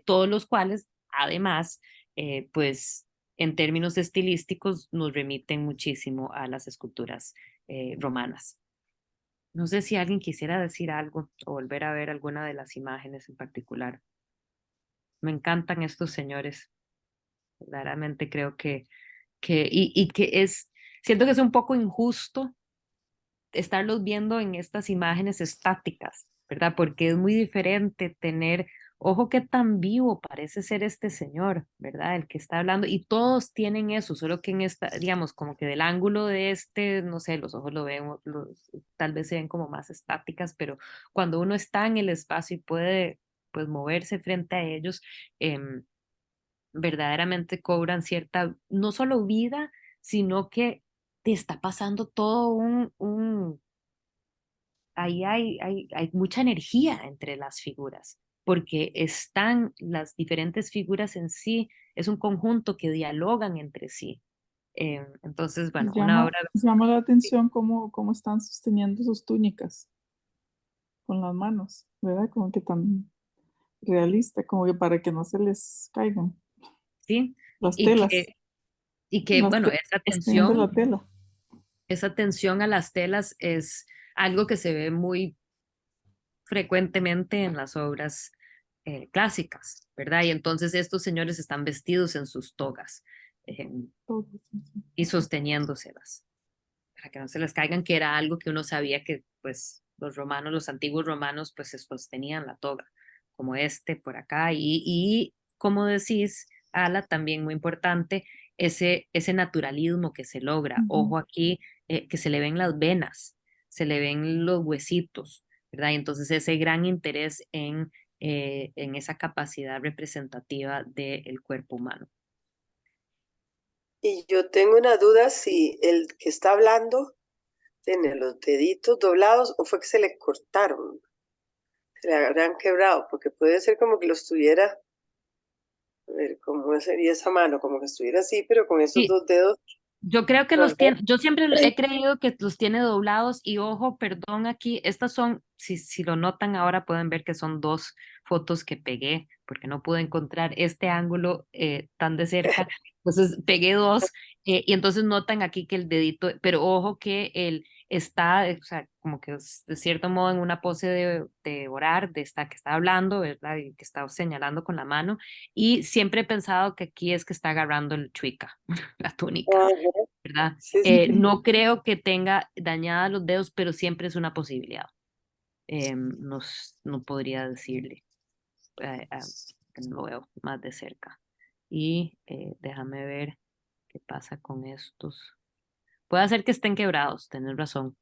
todos los cuales, además, pues en términos estilísticos nos remiten muchísimo a las esculturas romanas. No sé si alguien quisiera decir algo o volver a ver alguna de las imágenes en particular. Me encantan estos señores, verdaderamente creo y que siento que es un poco injusto estarlos viendo en estas imágenes estáticas, ¿verdad? Porque es muy diferente tener, ojo, qué tan vivo parece ser este señor, ¿verdad? El que está hablando, y todos tienen eso, solo que en esta, digamos, como que del ángulo de este, no sé, los ojos lo ven, tal vez se ven como más estáticas, pero cuando uno está en el espacio y puede, pues, moverse frente a ellos, verdaderamente cobran cierta, no solo vida, sino que te está pasando todo ahí hay mucha energía entre las figuras, porque están las diferentes figuras en sí, es un conjunto que dialogan entre sí. Entonces, bueno, una obra, Llama la atención cómo están sosteniendo sus túnicas con las manos, ¿verdad? Como que tan realista, como que para que no se les caigan sí, las y telas, que, bueno, sosteniendo la tela. esa atención a las telas es algo que se ve muy frecuentemente en las obras clásicas, ¿verdad? Y entonces estos señores están vestidos en sus togas eh, Todo eso. y sosteniéndoselas para que no se les caigan, que era algo que uno sabía que pues los romanos, los antiguos romanos, pues se sostenían la toga, como este por acá. Y como decís, Ala, también muy importante, ese naturalismo que se logra. Ujú. Ojo aquí, que se le ven las venas, se le ven los huesitos, ¿verdad? Y entonces ese gran interés en esa capacidad representativa del cuerpo humano. Y yo tengo una duda si el que está hablando tiene los deditos doblados o fue que se le cortaron, se le habrán quebrado, porque puede ser como que los tuviera, a ver, ¿cómo sería esa mano? Como que estuviera así, pero con esos Sí, dos dedos. yo creo que No, los tiene, yo siempre he creído que los tiene doblados y ojo, perdón aquí, estas son, si lo notan ahora pueden ver que son dos fotos que pegué porque no pude encontrar este ángulo tan de cerca, entonces pegué dos y entonces notan aquí que el dedito, pero ojo que está, o sea, como que de cierto modo en una pose de orar, que está hablando, ¿verdad? Y que está señalando con la mano. Y siempre he pensado que aquí es que está agarrando el chuica, la túnica, Ajá, ¿verdad? sí, sí. No creo que tenga dañadas los dedos, pero siempre es una posibilidad. No, no podría decirle, que no lo veo más de cerca. Y déjame ver qué pasa con estos. Puede ser que estén quebrados, tenés razón.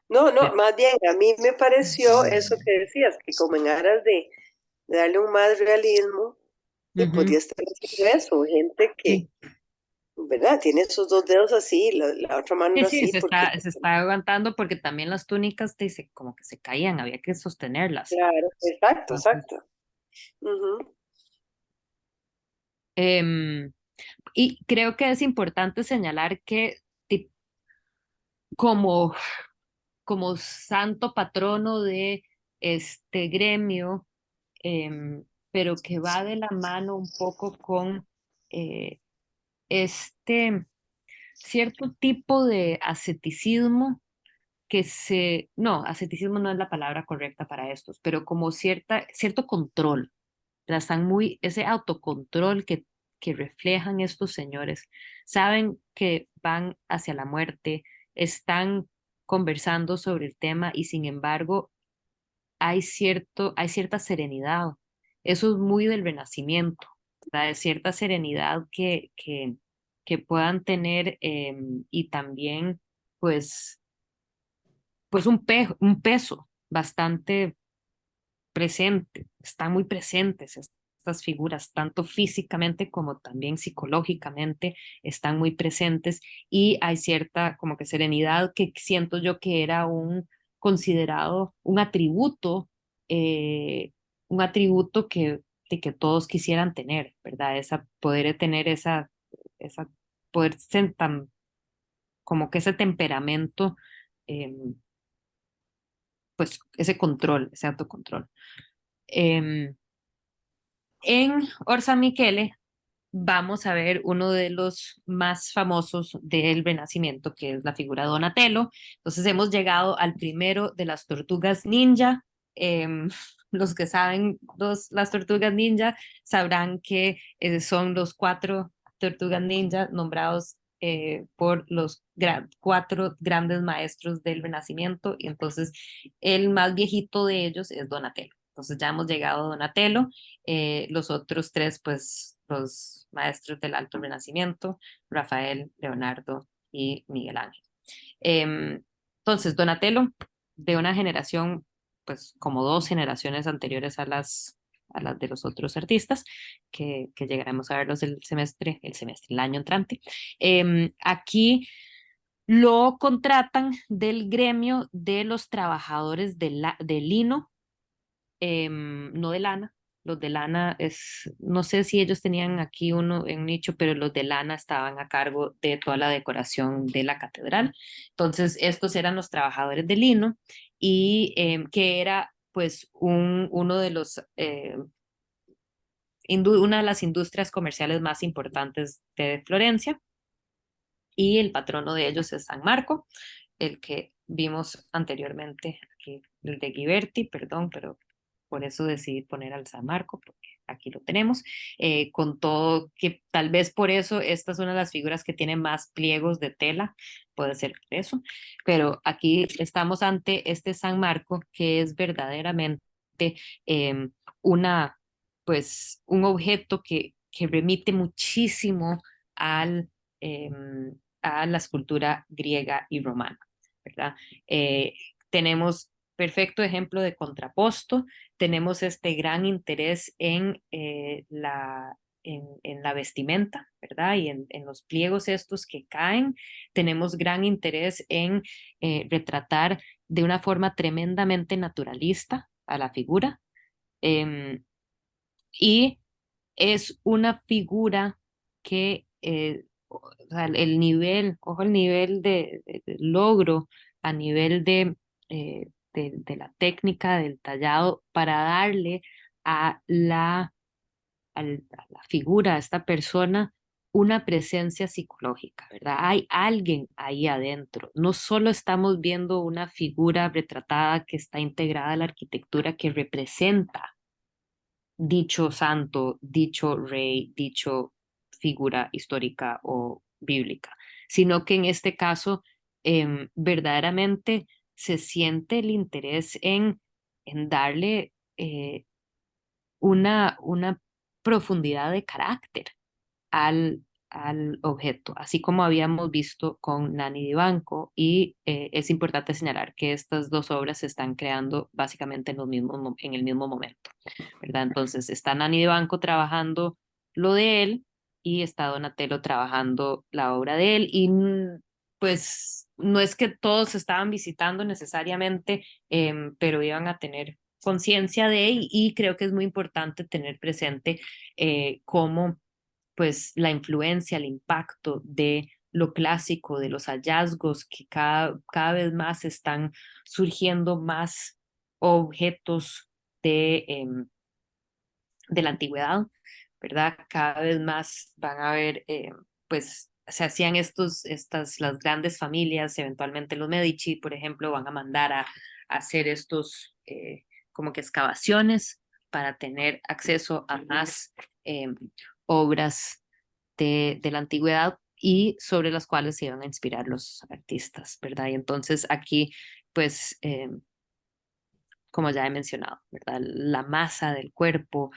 No, no, Pero, más bien, a mí me pareció eso que decías, que como en aras de darle un más realismo, ujú, podría estar haciendo eso, gente que, sí. ¿verdad? Tiene esos dos dedos así, la otra Sí, mano sí, así, porque, se está aguantando porque también las túnicas dice, como que se caían, había que sostenerlas. claro, exacto, Entonces, exacto. Ujú. em, y creo que es importante señalar que como, como santo patrono de este gremio, pero que va de la mano un poco con eh, este cierto tipo de asceticismo no, asceticismo no es la palabra correcta para estos, pero como cierto control, ¿verdad? Están muy, ese autocontrol que reflejan estos señores, saben que van hacia la muerte, están conversando sobre el tema y sin embargo hay cierta serenidad. Eso es muy del Renacimiento, ¿verdad? De cierta serenidad que puedan tener y también pues pues un peso bastante presente, están muy presentes estas figuras, tanto físicamente como también psicológicamente, están muy presentes y hay cierta como que serenidad que siento yo que era un considerado eh, un atributo de que todos quisieran tener, ¿verdad? Poder tener esa poder ser tan, como que ese temperamento eh, pues ese control, ese autocontrol. Em, en Orsa Michele vamos a ver uno de los más famosos del Renacimiento, que es la figura de Donatello. Entonces hemos llegado al primero de las tortugas ninja. Los que saben las tortugas ninja sabrán que son los cuatro tortugas ninja nombrados por los cuatro grandes maestros del Renacimiento. Y entonces el más viejito de ellos es Donatello. Entonces ya hemos llegado a Donatello. Los otros tres, pues los maestros del Alto Renacimiento, Rafael, Leonardo y Miguel Ángel. Entonces, Donatello, de una generación, pues como dos generaciones anteriores a las de los otros artistas, que llegaremos a verlos el año entrante. Aquí lo contratan del gremio de los trabajadores de lino, no de lana. Los de lana no sé si ellos tenían aquí uno en un nicho, pero los de lana estaban a cargo de toda la decoración de la catedral. Entonces, estos eran los trabajadores de lino y que era pues uno de los, una de las industrias comerciales más importantes de Florencia y el patrono de ellos es San Marco, el que vimos anteriormente aquí, el de Ghiberti, perdón, pero por eso decidí poner al San Marco, porque aquí lo tenemos, con todo, que tal vez por eso esta es una de las figuras que tiene más pliegos de tela, puede ser eso, pero aquí estamos ante este San Marco que es verdaderamente eh, una, pues, un objeto que remite muchísimo al, eh, a la escultura griega y romana, ¿verdad? Eh, tenemos perfecto ejemplo de contraposto, tenemos este gran interés en la vestimenta, ¿verdad? Y en los pliegos estos que caen, tenemos gran interés en retratar de una forma tremendamente naturalista a la figura. em, y es una figura que, o sea, el nivel, ojo, el nivel de logro a nivel de la técnica del tallado para darle a a la figura, a esta persona, una presencia psicológica, ¿verdad? Hay alguien ahí adentro. No solo estamos viendo una figura retratada que está integrada a la arquitectura que representa dicho santo, dicho rey, dicho figura histórica o bíblica, sino que en este caso verdaderamente se siente el interés en darle una profundidad de carácter al objeto, así como habíamos visto con Nani Dibanco, y es importante señalar que estas dos obras se están creando básicamente en el mismo momento, ¿verdad? Entonces está Nani Dibanco trabajando lo de él y está Donatello trabajando la obra de él, y pues no es que todos estaban visitando necesariamente, pero iban a tener conciencia de, y creo que es muy importante tener presente cómo pues la influencia, el impacto de lo clásico, de los hallazgos que cada vez más están surgiendo más objetos de la antigüedad, ¿verdad? Cada vez más van a haber, pues se hacían las grandes familias, eventualmente los Medici, por ejemplo, van a mandar a hacer estos como que excavaciones para tener acceso a más obras de la antigüedad y sobre las cuales se iban a inspirar los artistas, ¿verdad? Y entonces aquí, pues, como ya he mencionado, ¿verdad? La masa del cuerpo,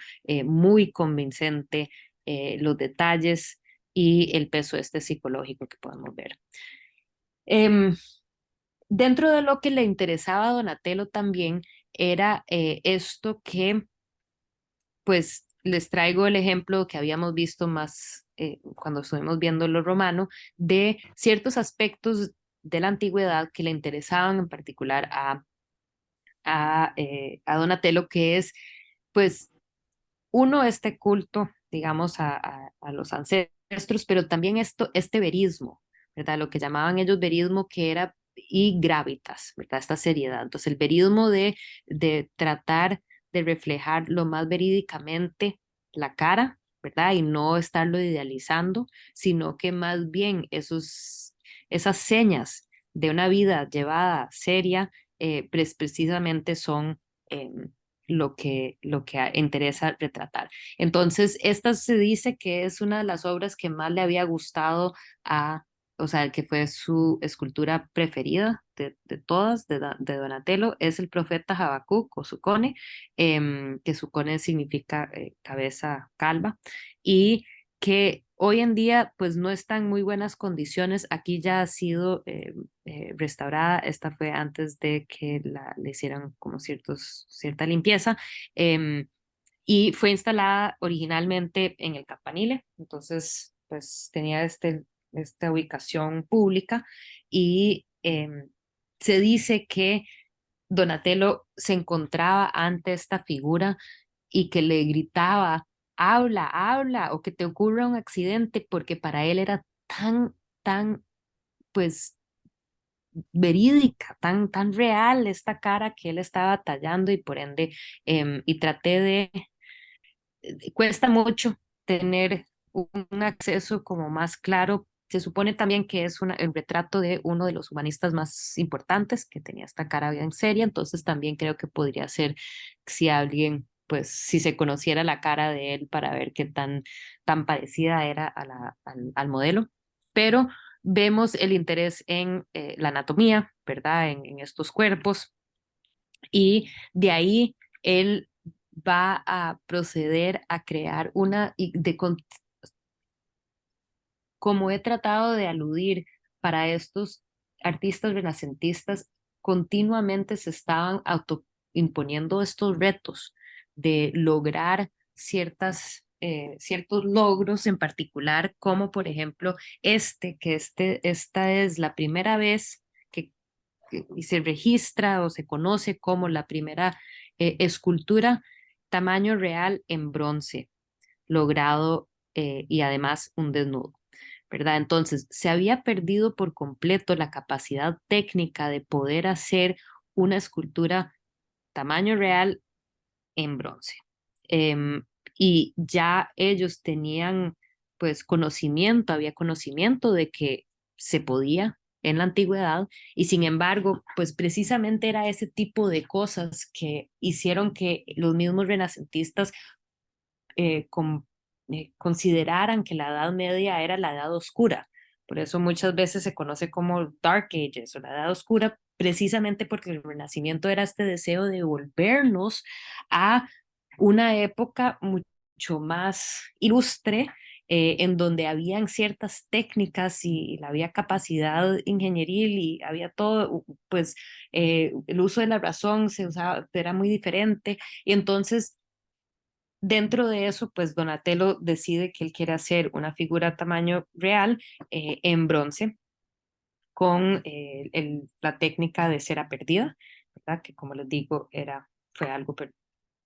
muy convincente, los detalles y el peso este psicológico que podemos ver. Dentro de lo que le interesaba a Donatello también era esto que, pues, les traigo el ejemplo que habíamos visto más cuando estuvimos viendo lo romano, de ciertos aspectos de la antigüedad que le interesaban en particular a Donatello, que es, pues, uno, este culto, digamos, a los ancestros, pero también este verismo, ¿verdad? Lo que llamaban ellos verismo, que era y gravitas, ¿verdad? Esta seriedad. Entonces, el verismo de tratar de reflejar lo más verídicamente la cara, ¿verdad? Y no estarlo idealizando, sino que más bien esas señas de una vida llevada seria, precisamente son lo que interesa retratar. Entonces, esta se dice que es una de las obras que más le había gustado o sea, que fue su escultura preferida de todas, de Donatello, es el profeta Habacuc o Sucone, que Sucone significa cabeza calva, y que hoy en día pues no está en muy buenas condiciones. Aquí ya ha sido restaurada. Esta fue antes de que le hicieran como cierta limpieza, y fue instalada originalmente en el Campanile. Entonces pues tenía esta ubicación pública, y se dice que Donatello se encontraba ante esta figura y que le gritaba: habla, habla, o que te ocurra un accidente, porque para él era tan, pues, verídica, tan real esta cara que él estaba tallando, y por ende, y traté cuesta mucho tener un acceso como más claro. Se supone también que es el retrato de uno de los humanistas más importantes, que tenía esta cara bien seria, entonces también creo que podría ser, si alguien, pues si se conociera la cara de él para ver qué tan parecida era al modelo, pero vemos el interés en la anatomía, ¿verdad? En estos cuerpos, y de ahí él va a proceder a crear como he tratado de aludir, para estos artistas renacentistas, continuamente se estaban autoimponiendo estos retos de lograr ciertos logros en particular, como por ejemplo esta es la primera vez que se registra o se conoce como la primera escultura tamaño real en bronce, logrado, y además un desnudo, ¿verdad? Entonces, se había perdido por completo la capacidad técnica de poder hacer una escultura tamaño real en bronce. Y ya ellos tenían pues conocimiento, había conocimiento de que se podía en la antigüedad y sin embargo, pues precisamente era ese tipo de cosas que hicieron que los mismos renacentistas consideraran que la Edad Media era la Edad Oscura. Por eso muchas veces se conoce como Dark Ages o la Edad Oscura, precisamente porque el Renacimiento era este deseo de volvernos a una época mucho más ilustre, en donde habían ciertas técnicas y había capacidad ingenieril y había todo, pues el uso de la razón se usaba, era muy diferente. Y entonces dentro de eso, pues Donatello decide que él quiere hacer una figura a tamaño real en bronce con la técnica de cera perdida, ¿verdad? Que como les digo, fue algo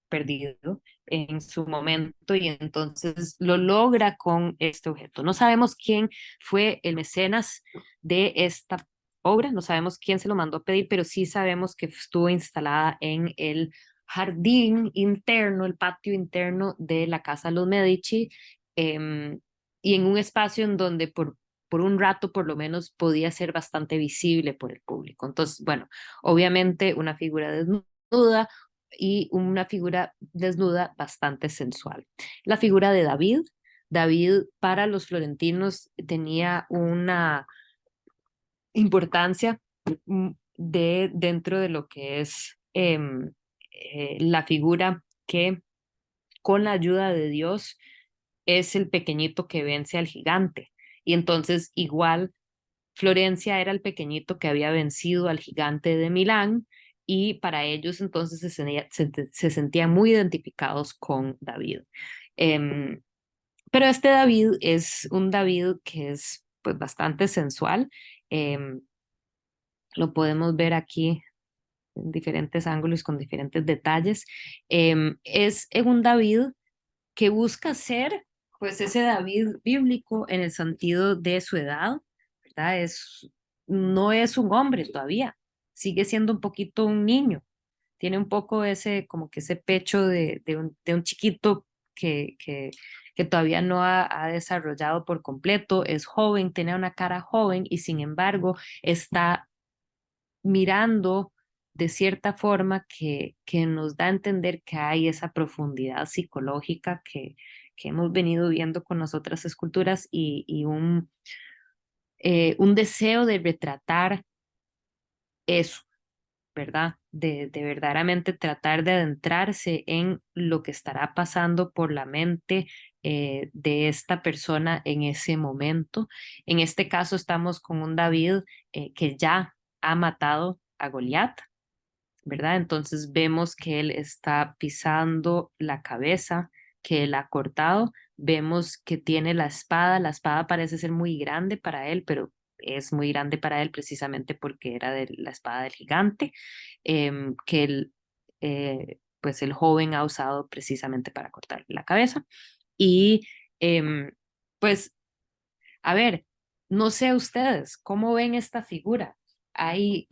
perdido en su momento y entonces lo logra con este objeto. No sabemos quién fue el mecenas de esta obra, no sabemos quién se lo mandó a pedir, pero sí sabemos que estuvo instalada en el jardín interno, el patio interno de la casa de los Medici, y en un espacio en donde por un rato por lo menos podía ser bastante visible por el público. Entonces, bueno, obviamente una figura desnuda y una figura desnuda bastante sensual. La figura de David. David para los florentinos tenía una importancia dentro de lo que es la figura que con la ayuda de Dios es el pequeñito que vence al gigante. Y entonces igual Florencia era el pequeñito que había vencido al gigante de Milán y para ellos entonces se sentían muy identificados con David. Em, pero este David es un David que es pues bastante sensual. em, lo podemos ver aquí en diferentes ángulos con diferentes detalles. Es un David que busca ser pues ese David bíblico en el sentido de su edad, ¿verdad? No es un hombre todavía, sigue siendo un poquito un niño, tiene un poco ese, como que ese pecho de un chiquito que todavía no ha desarrollado por completo, es joven, tiene una cara joven y sin embargo está mirando de cierta forma que nos da a entender que hay esa profundidad psicológica que hemos venido viendo con las otras esculturas y un deseo de retratar eso, ¿verdad? De verdaderamente tratar de adentrarse en lo que estará pasando por la mente de esta persona en ese momento. En este caso estamos con un David que ya ha matado a Goliat, ¿verdad? Entonces vemos que él está pisando la cabeza, que él ha cortado, vemos que tiene la espada parece ser muy grande para él, pero es muy grande para él precisamente porque era de la espada del gigante, que pues el joven ha usado precisamente para cortarle la cabeza. Y pues a ver, no sé ustedes, ¿cómo ven esta figura? Hay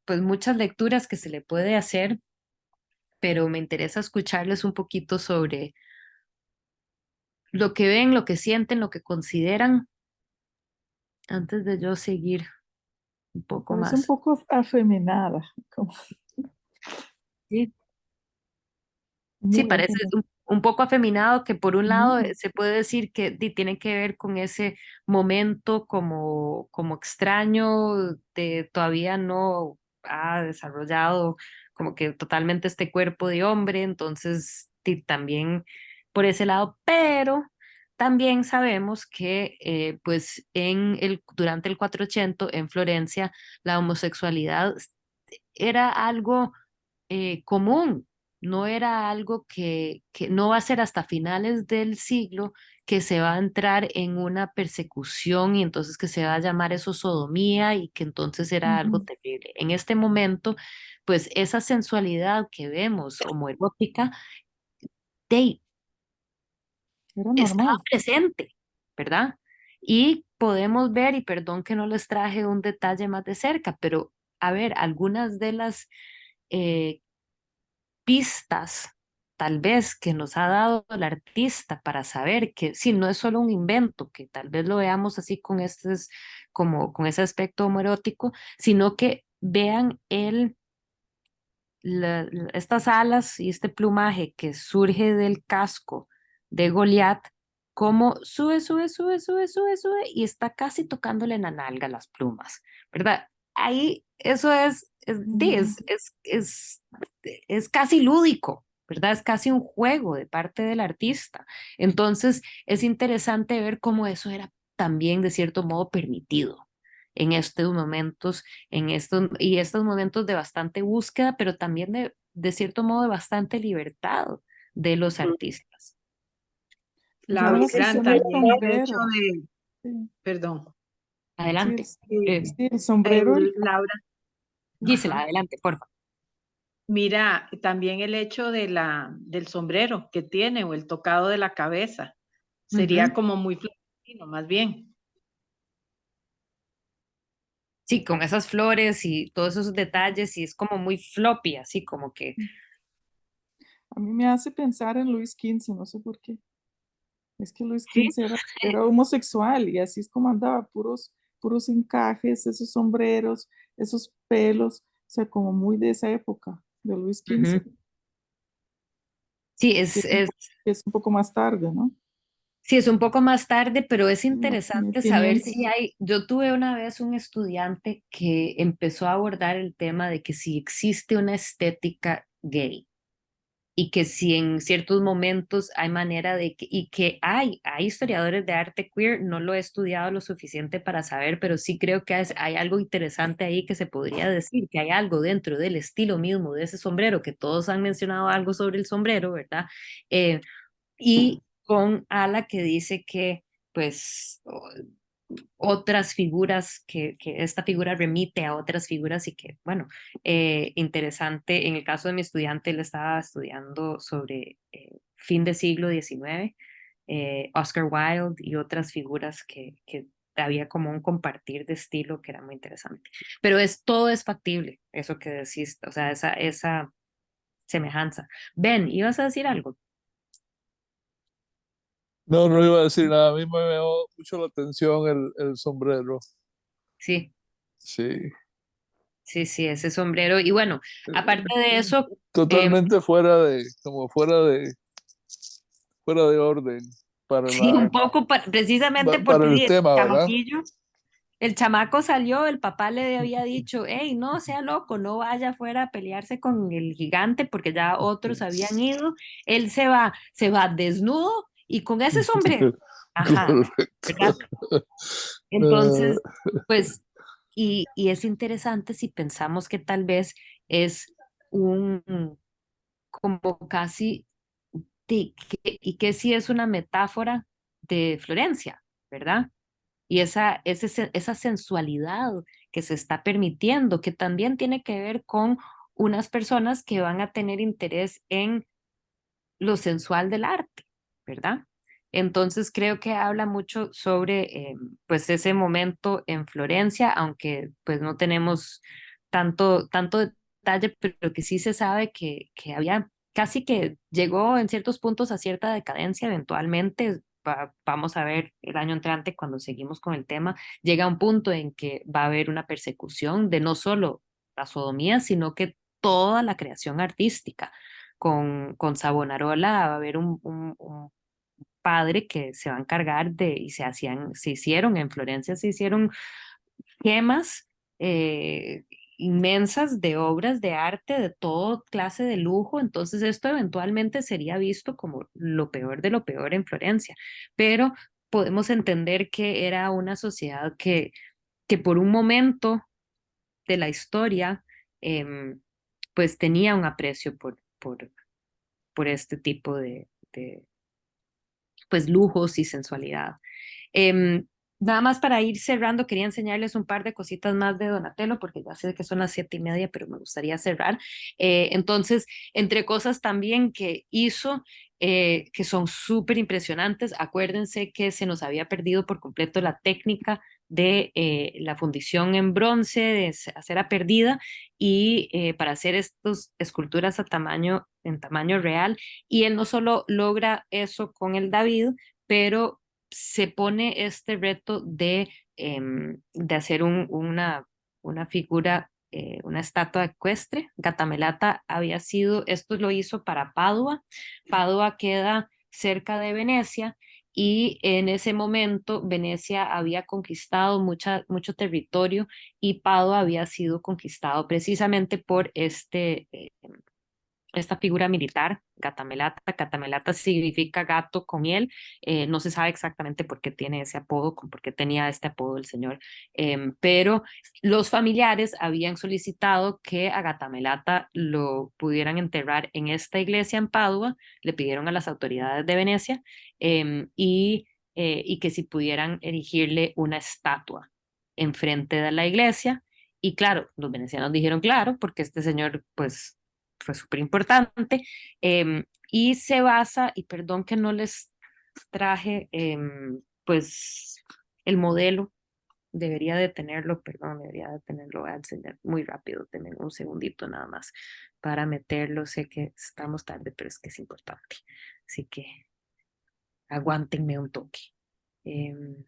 pues muchas lecturas que se le puede hacer, pero me interesa escucharles un poquito sobre lo que ven, lo que sienten, lo que consideran, antes de yo seguir un poco Parece un más. poco afeminada, como Sí, sí, muy parece afeminada. un poco afeminado, que por un lado Ujú, se puede decir que tiene que ver con ese momento como extraño, de todavía no ha desarrollado como que totalmente este cuerpo de hombre, entonces también por ese lado, pero también sabemos que pues durante el 480 en Florencia la homosexualidad era algo común, no era algo que no va a ser hasta finales del siglo que se va a entrar en una persecución y entonces que se va a llamar eso sodomía y que entonces era algo ujú. terrible. En este momento, pues esa sensualidad que vemos homoerótica de, Era estaba normal. presente, ¿verdad? Y podemos ver, y perdón que no les traje un detalle más de cerca, pero a ver, algunas de las eh, pistas tal vez que nos ha dado el artista para saber que sí, no es solo un invento, que tal vez lo veamos así como con ese aspecto homoerótico, sino que vean estas alas y este plumaje que surge del casco de Goliat, como sube, sube, sube, sube, sube, sube y está casi tocándole en la nalga las plumas, ¿verdad? Ahí eso es casi lúdico, ¿verdad? Es casi un juego de parte del artista. Entonces es interesante ver cómo eso era también de cierto modo permitido en estos momentos, y estos momentos de bastante búsqueda, pero también de cierto modo de bastante libertad de los Mm. artistas. Me llama la Laura, atención el también el hecho sombrero. de, Sí, perdón, sí, Adelante. sí, el sombrero. Laura, Gisela, ajá. adelante, por favor. Mira, también el hecho del sombrero que tiene o el tocado de la cabeza sería Ujú. como muy florentino, más bien. Sí, con esas flores y todos esos detalles, y es como muy floppy, así como que, A mí me hace pensar en Luis XV, no sé por qué. Es que Luis sí, XV era homosexual y así es como andaba, puros encajes, esos sombreros, esos pelos, o sea, como muy de esa época, de Luis XV, ujú. Sí, que es un poco más tarde, ¿no? sí, es un poco más tarde, pero es En los interesante saber 1500. si yo tuve una vez un estudiante que empezó a abordar el tema de que si existe una estética gay y que si en ciertos momentos hay manera y que hay historiadores de arte queer, no lo he estudiado lo suficiente para saber, pero sí creo que hay algo interesante ahí que se podría decir, que hay algo dentro del estilo mismo de ese sombrero, que todos han mencionado algo sobre el sombrero, ¿verdad? Y con Ala que dice que pues otras figuras, que esta figura remite a otras figuras y que, bueno, interesante, en el caso de mi estudiante, él estaba estudiando sobre fin de siglo XIX, Oscar Wilde y otras figuras que había como un compartir de estilo que era muy interesante. Pero todo es factible, eso que decís, o sea, esa semejanza. Ben, ¿ibas a decir algo? No, no iba a decir nada. A mí me llamó mucho la atención el sombrero. Sí. Sí. Sí, sí, ese sombrero. Y bueno, aparte de eso, eh, Totalmente como fuera de orden para sí, un poco precisamente para porque el el tema, ¿verdad? chamaquillo, el chamaco salió, el papá le había dicho, hey, no sea loco, no vaya afuera a pelearse con el gigante porque ya otros habían ido. Él se va desnudo y con ese sombrero. Ajá, Correcto. ¿verdad? Eh, Entonces, pues, y es interesante si pensamos que tal vez es un, como casi y que sí es una metáfora de Florencia, ¿verdad? Y esa sensualidad que se está permitiendo, que también tiene que ver con unas personas que van a tener interés en lo sensual del arte, ¿verdad? Entonces creo que habla mucho sobre pues ese momento en Florencia, aunque pues no tenemos tanto detalle, pero que sí se sabe que había casi que llegó en ciertos puntos a cierta decadencia eventualmente. Vamos a ver el año entrante cuando seguimos con el tema, llega un punto en que va a haber una persecución de no solo la sodomía, sino que toda la creación artística con Savonarola va a haber un padre que se va a encargar y se hicieron en Florencia, se hicieron gemas eh, inmensas de obras de arte de toda clase de lujo, entonces esto eventualmente sería visto como lo peor de lo peor en Florencia, pero podemos entender que era una sociedad que por un momento de la historia, pues tenía un aprecio por este tipo de pues lujos y sensualidad. Em, Nada más para ir cerrando, quería enseñarles un par de cositas más de Donatello, porque ya sé que son las 7:30, pero me gustaría cerrar. Entonces, entre cosas también que hizo, que son súper impresionantes. Acuérdense que se nos había perdido por completo la técnica de la fundición en bronce, de cera perdida, y para hacer estas esculturas en tamaño real. Y él no solo logra eso con el David, pero se pone este reto de hacer una figura, una estatua ecuestre. Gatamelata había sido, esto lo hizo para Padua. Padua queda cerca de Venecia y en ese momento Venecia había conquistado mucho territorio y Padua había sido conquistado precisamente por esta figura militar, Gatamelata. Gatamelata significa gato con miel. No se sabe exactamente por qué tiene ese apodo, por qué tenía este apodo el señor, pero los familiares habían solicitado que a Gatamelata lo pudieran enterrar en esta iglesia en Padua. Le pidieron a las autoridades de Venecia, y que si pudieran erigirle una estatua enfrente de la iglesia. Y claro, los venecianos dijeron claro, porque este señor pues fue súper importante, y se basa, y perdón que no les traje pues el modelo, debería de tenerlo, perdón, debería de tenerlo, voy a enseñar muy rápido, tengo un segundito nada más para meterlo. Sé que estamos tarde, pero es que es importante, así que aguántenme un toque. Em,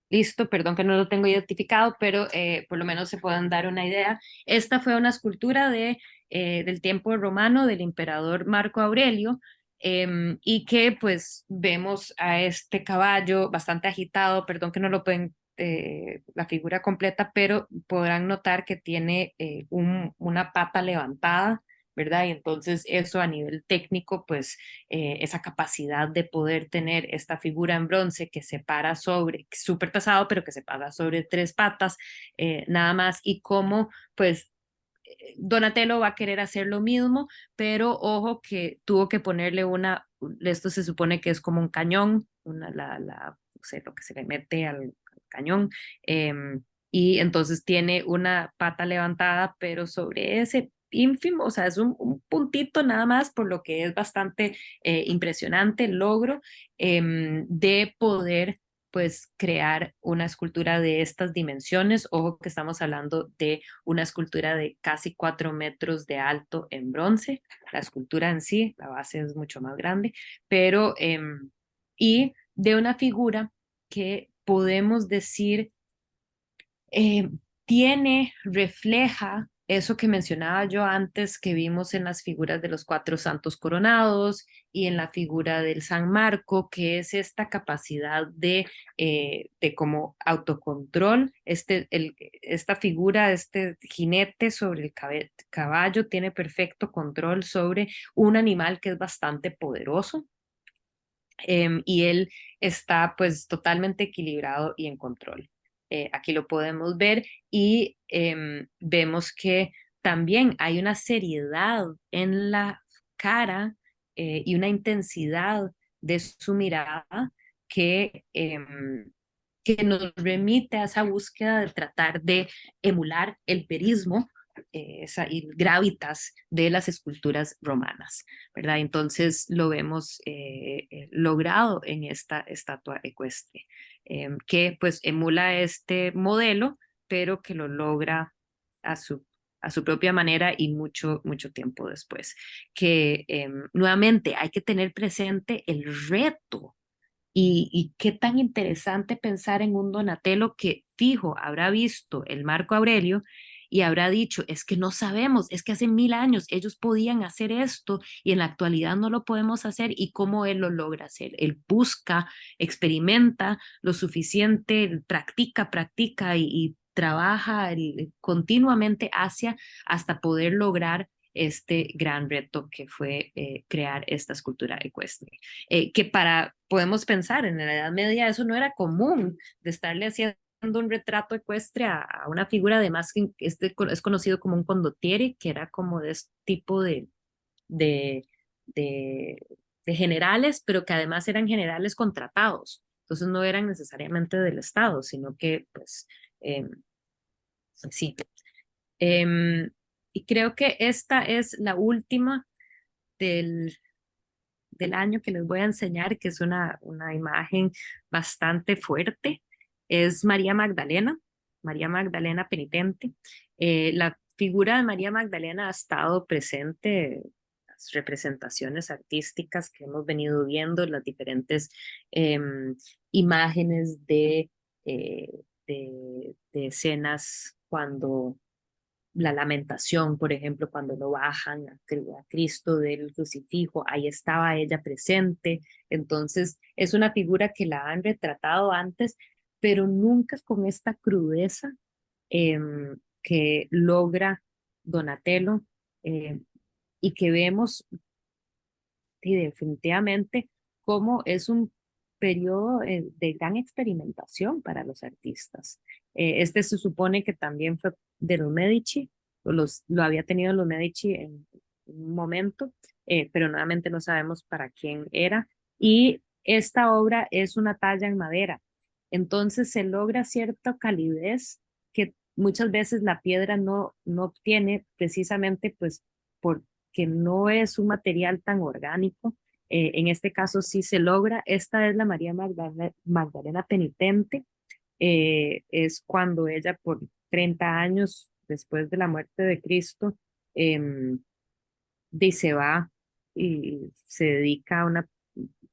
Listo, perdón que no lo tengo identificado, pero por lo menos se pueden dar una idea. Esta fue una escultura del tiempo romano del emperador Marco Aurelio, y que pues vemos a este caballo bastante agitado. Perdón que no lo pueden, la figura completa, pero podrán notar que tiene una pata levantada, ¿verdad? Y entonces eso a nivel técnico, pues esa capacidad de poder tener esta figura en bronce que se para sobre, súper pesado, pero que se para sobre tres patas, nada más, y cómo, pues, Donatello va a querer hacer lo mismo, pero ojo que tuvo que ponerle esto se supone que es como un cañón, no sé, lo que se le mete al cañón, y entonces tiene una pata levantada, pero sobre ese ínfimo, o sea, es un puntito nada más, por lo que es bastante impresionante el logro, de poder pues crear una escultura de estas dimensiones. Ojo que estamos hablando de una escultura de casi 4 metros de alto en bronce. La escultura en sí, la base es mucho más grande, pero y de una figura que podemos decir eh, refleja eso que mencionaba yo antes, que vimos en las figuras de los cuatro santos coronados y en la figura del San Marco, que es esta capacidad de como autocontrol. Esta figura, este jinete sobre el caballo, tiene perfecto control sobre un animal que es bastante poderoso, y él está pues totalmente equilibrado y en control. Aquí lo podemos ver y vemos que también hay una seriedad en la cara, y una intensidad de su mirada que, que nos remite a esa búsqueda de tratar de emular el verismo, y gravitas de las esculturas romanas, ¿verdad? Entonces lo vemos logrado en esta estatua ecuestre, que pues emula este modelo, pero que lo logra a su propia manera y mucho tiempo después. Que nuevamente hay que tener presente el reto. Y qué tan interesante pensar en un Donatello que fijo habrá visto el Marco Aurelio y habrá dicho, es que no sabemos, es que hace 1000 años ellos podían hacer esto y en la actualidad no lo podemos hacer, y cómo él lo logra hacer. Él busca, experimenta lo suficiente, practica y trabaja continuamente hasta poder lograr este gran reto que fue crear esta escultura ecuestre. Podemos pensar, en la Edad Media eso no era común, de estarle haciendo un retrato ecuestre a una figura, además que es conocido como un condottiere, que era como de este tipo de, de, de generales, pero que además eran generales contratados. Entonces no eran necesariamente del Estado, sino que, pues, sí. Y creo que esta es la última del, del año que les voy a enseñar, que es una imagen bastante fuerte. Es María Magdalena penitente. La figura de María Magdalena ha estado presente en las representaciones artísticas que hemos venido viendo, las diferentes imágenes eh, de escenas cuando la lamentación, por ejemplo, cuando lo bajan a Cristo del crucifijo, ahí estaba ella presente. Entonces, es una figura que la han retratado antes, pero nunca con esta crudeza que logra Donatello y que vemos y definitivamente cómo es un periodo de gran experimentación para los artistas. Este se supone que también fue de los Medici, lo había tenido los Medici en un momento, pero nuevamente no sabemos para quién era. Y esta obra es una talla en madera, entonces se logra cierta calidez que muchas veces la piedra no obtiene precisamente pues porque no es un material tan orgánico. En este caso sí se logra. Esta es la María Magdalena penitente. Es cuando ella por 30 años después de la muerte de Cristo se va y se dedica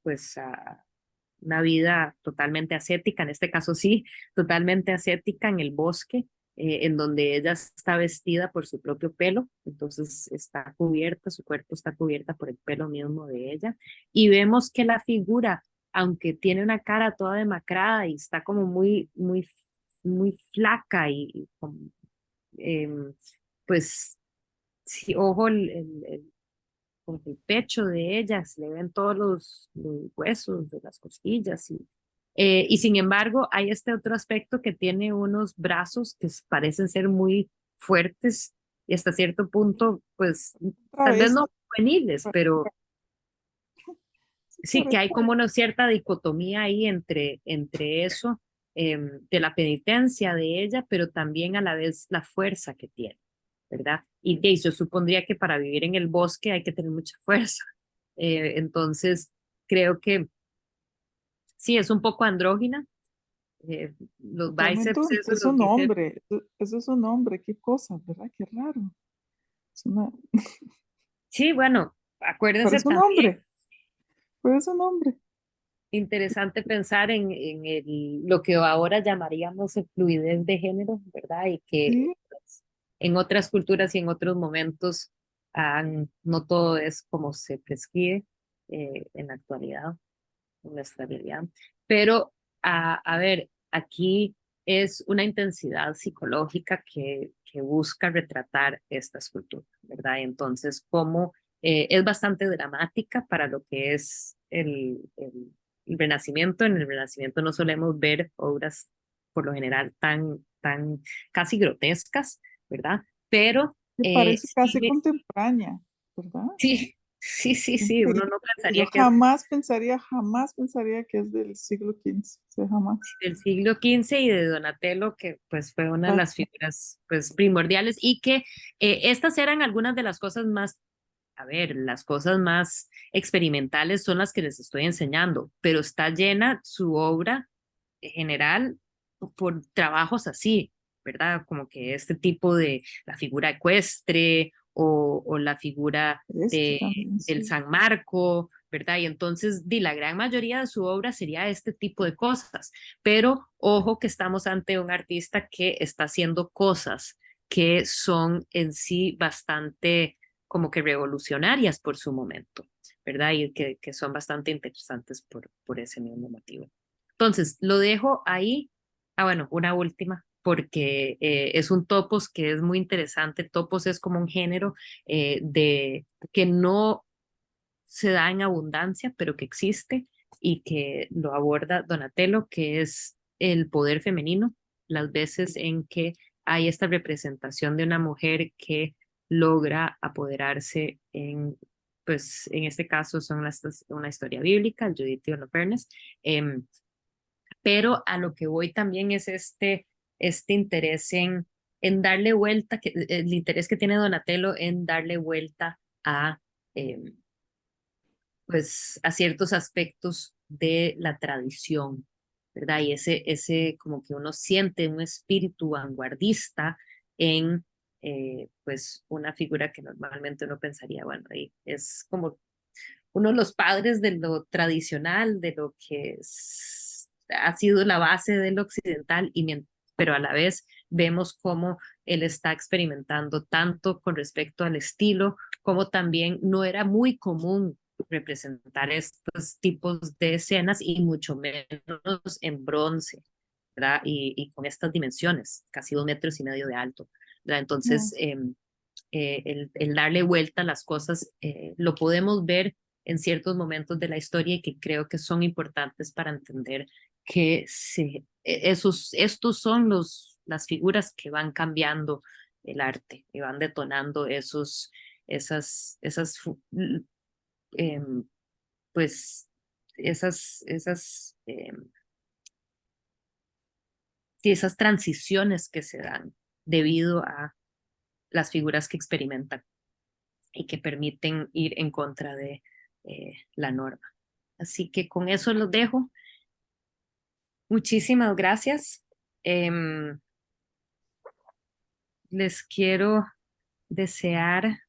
pues a una vida totalmente ascética, en este caso sí, totalmente ascética en el bosque, en donde ella está vestida por su propio pelo, entonces está cubierta, su cuerpo está cubierta por el pelo mismo de ella, y vemos que la figura, aunque tiene una cara toda demacrada y está como muy flaca em, pues sí, ojo, como que el pecho de ella, se le ven todos los huesos de las costillas y sin embargo hay este otro aspecto que tiene unos brazos que parecen ser muy fuertes y hasta cierto punto, pues Otra tal vez vez, no juveniles, pero sí, sí que hay parece- como una cierta dicotomía ahí entre eso, de la penitencia de ella, pero también a la vez la fuerza que tiene, ¿verdad? Y yo supondría que para vivir en el bosque hay que tener mucha fuerza. Entonces, creo que sí, es un poco andrógina. Los totalmente, bíceps, eso, es los un bíceps. hombre, eso es un hombre, qué cosa, ¿verdad? Qué raro. Es una, Sí, bueno, acuérdense parece un también, hombre, parece un hombre. interesante pensar lo que ahora llamaríamos el fluidez de género, ¿verdad? Y que Sí, pues, en otras culturas y en otros momentos no todo es como se prescribe en la actualidad, en nuestra realidad. Pero, a ver, aquí es una intensidad psicológica que busca retratar esta escultura, ¿verdad? Entonces, como es bastante dramática para lo que es el Renacimiento. En el Renacimiento no solemos ver obras por lo general tan casi grotescas, ¿verdad? Pero que parece casi sí, contemporánea, ¿verdad? sí, uno Increíble. no Yo pensaría que es jamás pensaría que es del siglo XV, o sea, jamás. del siglo XV y de Donatello, que pues fue una de las figuras pues primordiales y que estas eran algunas de las cosas más, a ver, las cosas más experimentales son las que les estoy enseñando, pero está llena su obra en general por trabajos así, ¿verdad? Como que este tipo de la figura ecuestre o la figura Este también, del sí. San Marco, ¿verdad? Y entonces, la gran mayoría de su obra sería este tipo de cosas, pero ojo que estamos ante un artista que está haciendo cosas que son en sí bastante como que revolucionarias por su momento, ¿verdad? Y que son bastante interesantes por ese mismo motivo. Entonces, lo dejo ahí. Ah, bueno, una última. porque es un topos que es muy interesante. Topos es como un género que no se da en abundancia, pero que existe y que lo aborda Donatello, que es el poder femenino, las veces en que hay esta representación de una mujer que logra apoderarse pues en este caso una historia bíblica, Judith y Holofernes, pero a lo que voy también es este interés en darle vuelta, el interés que tiene Donatello en darle vuelta em, pues, a ciertos aspectos de la tradición, ¿verdad? Y ese como que uno siente un espíritu vanguardista en, pues, una figura que normalmente uno pensaría, bueno, ahí es como uno de los padres de lo tradicional, de lo que ha sido la base del occidental, pero a la vez vemos cómo él está experimentando tanto con respecto al estilo, como también no era muy común representar estos tipos de escenas y mucho menos en bronce, ¿verdad? Y con estas dimensiones, casi 2,5 metros de alto, ¿verdad? Entonces, el darle vuelta a las cosas, lo podemos ver en ciertos momentos de la historia y que creo que son importantes para entender que estos son las figuras que van cambiando el arte y van detonando esas em, pues, sí, esas transiciones que se dan debido a las figuras que experimentan y que permiten ir en contra de la norma. Así que con eso los dejo. Muchísimas gracias. Les quiero desear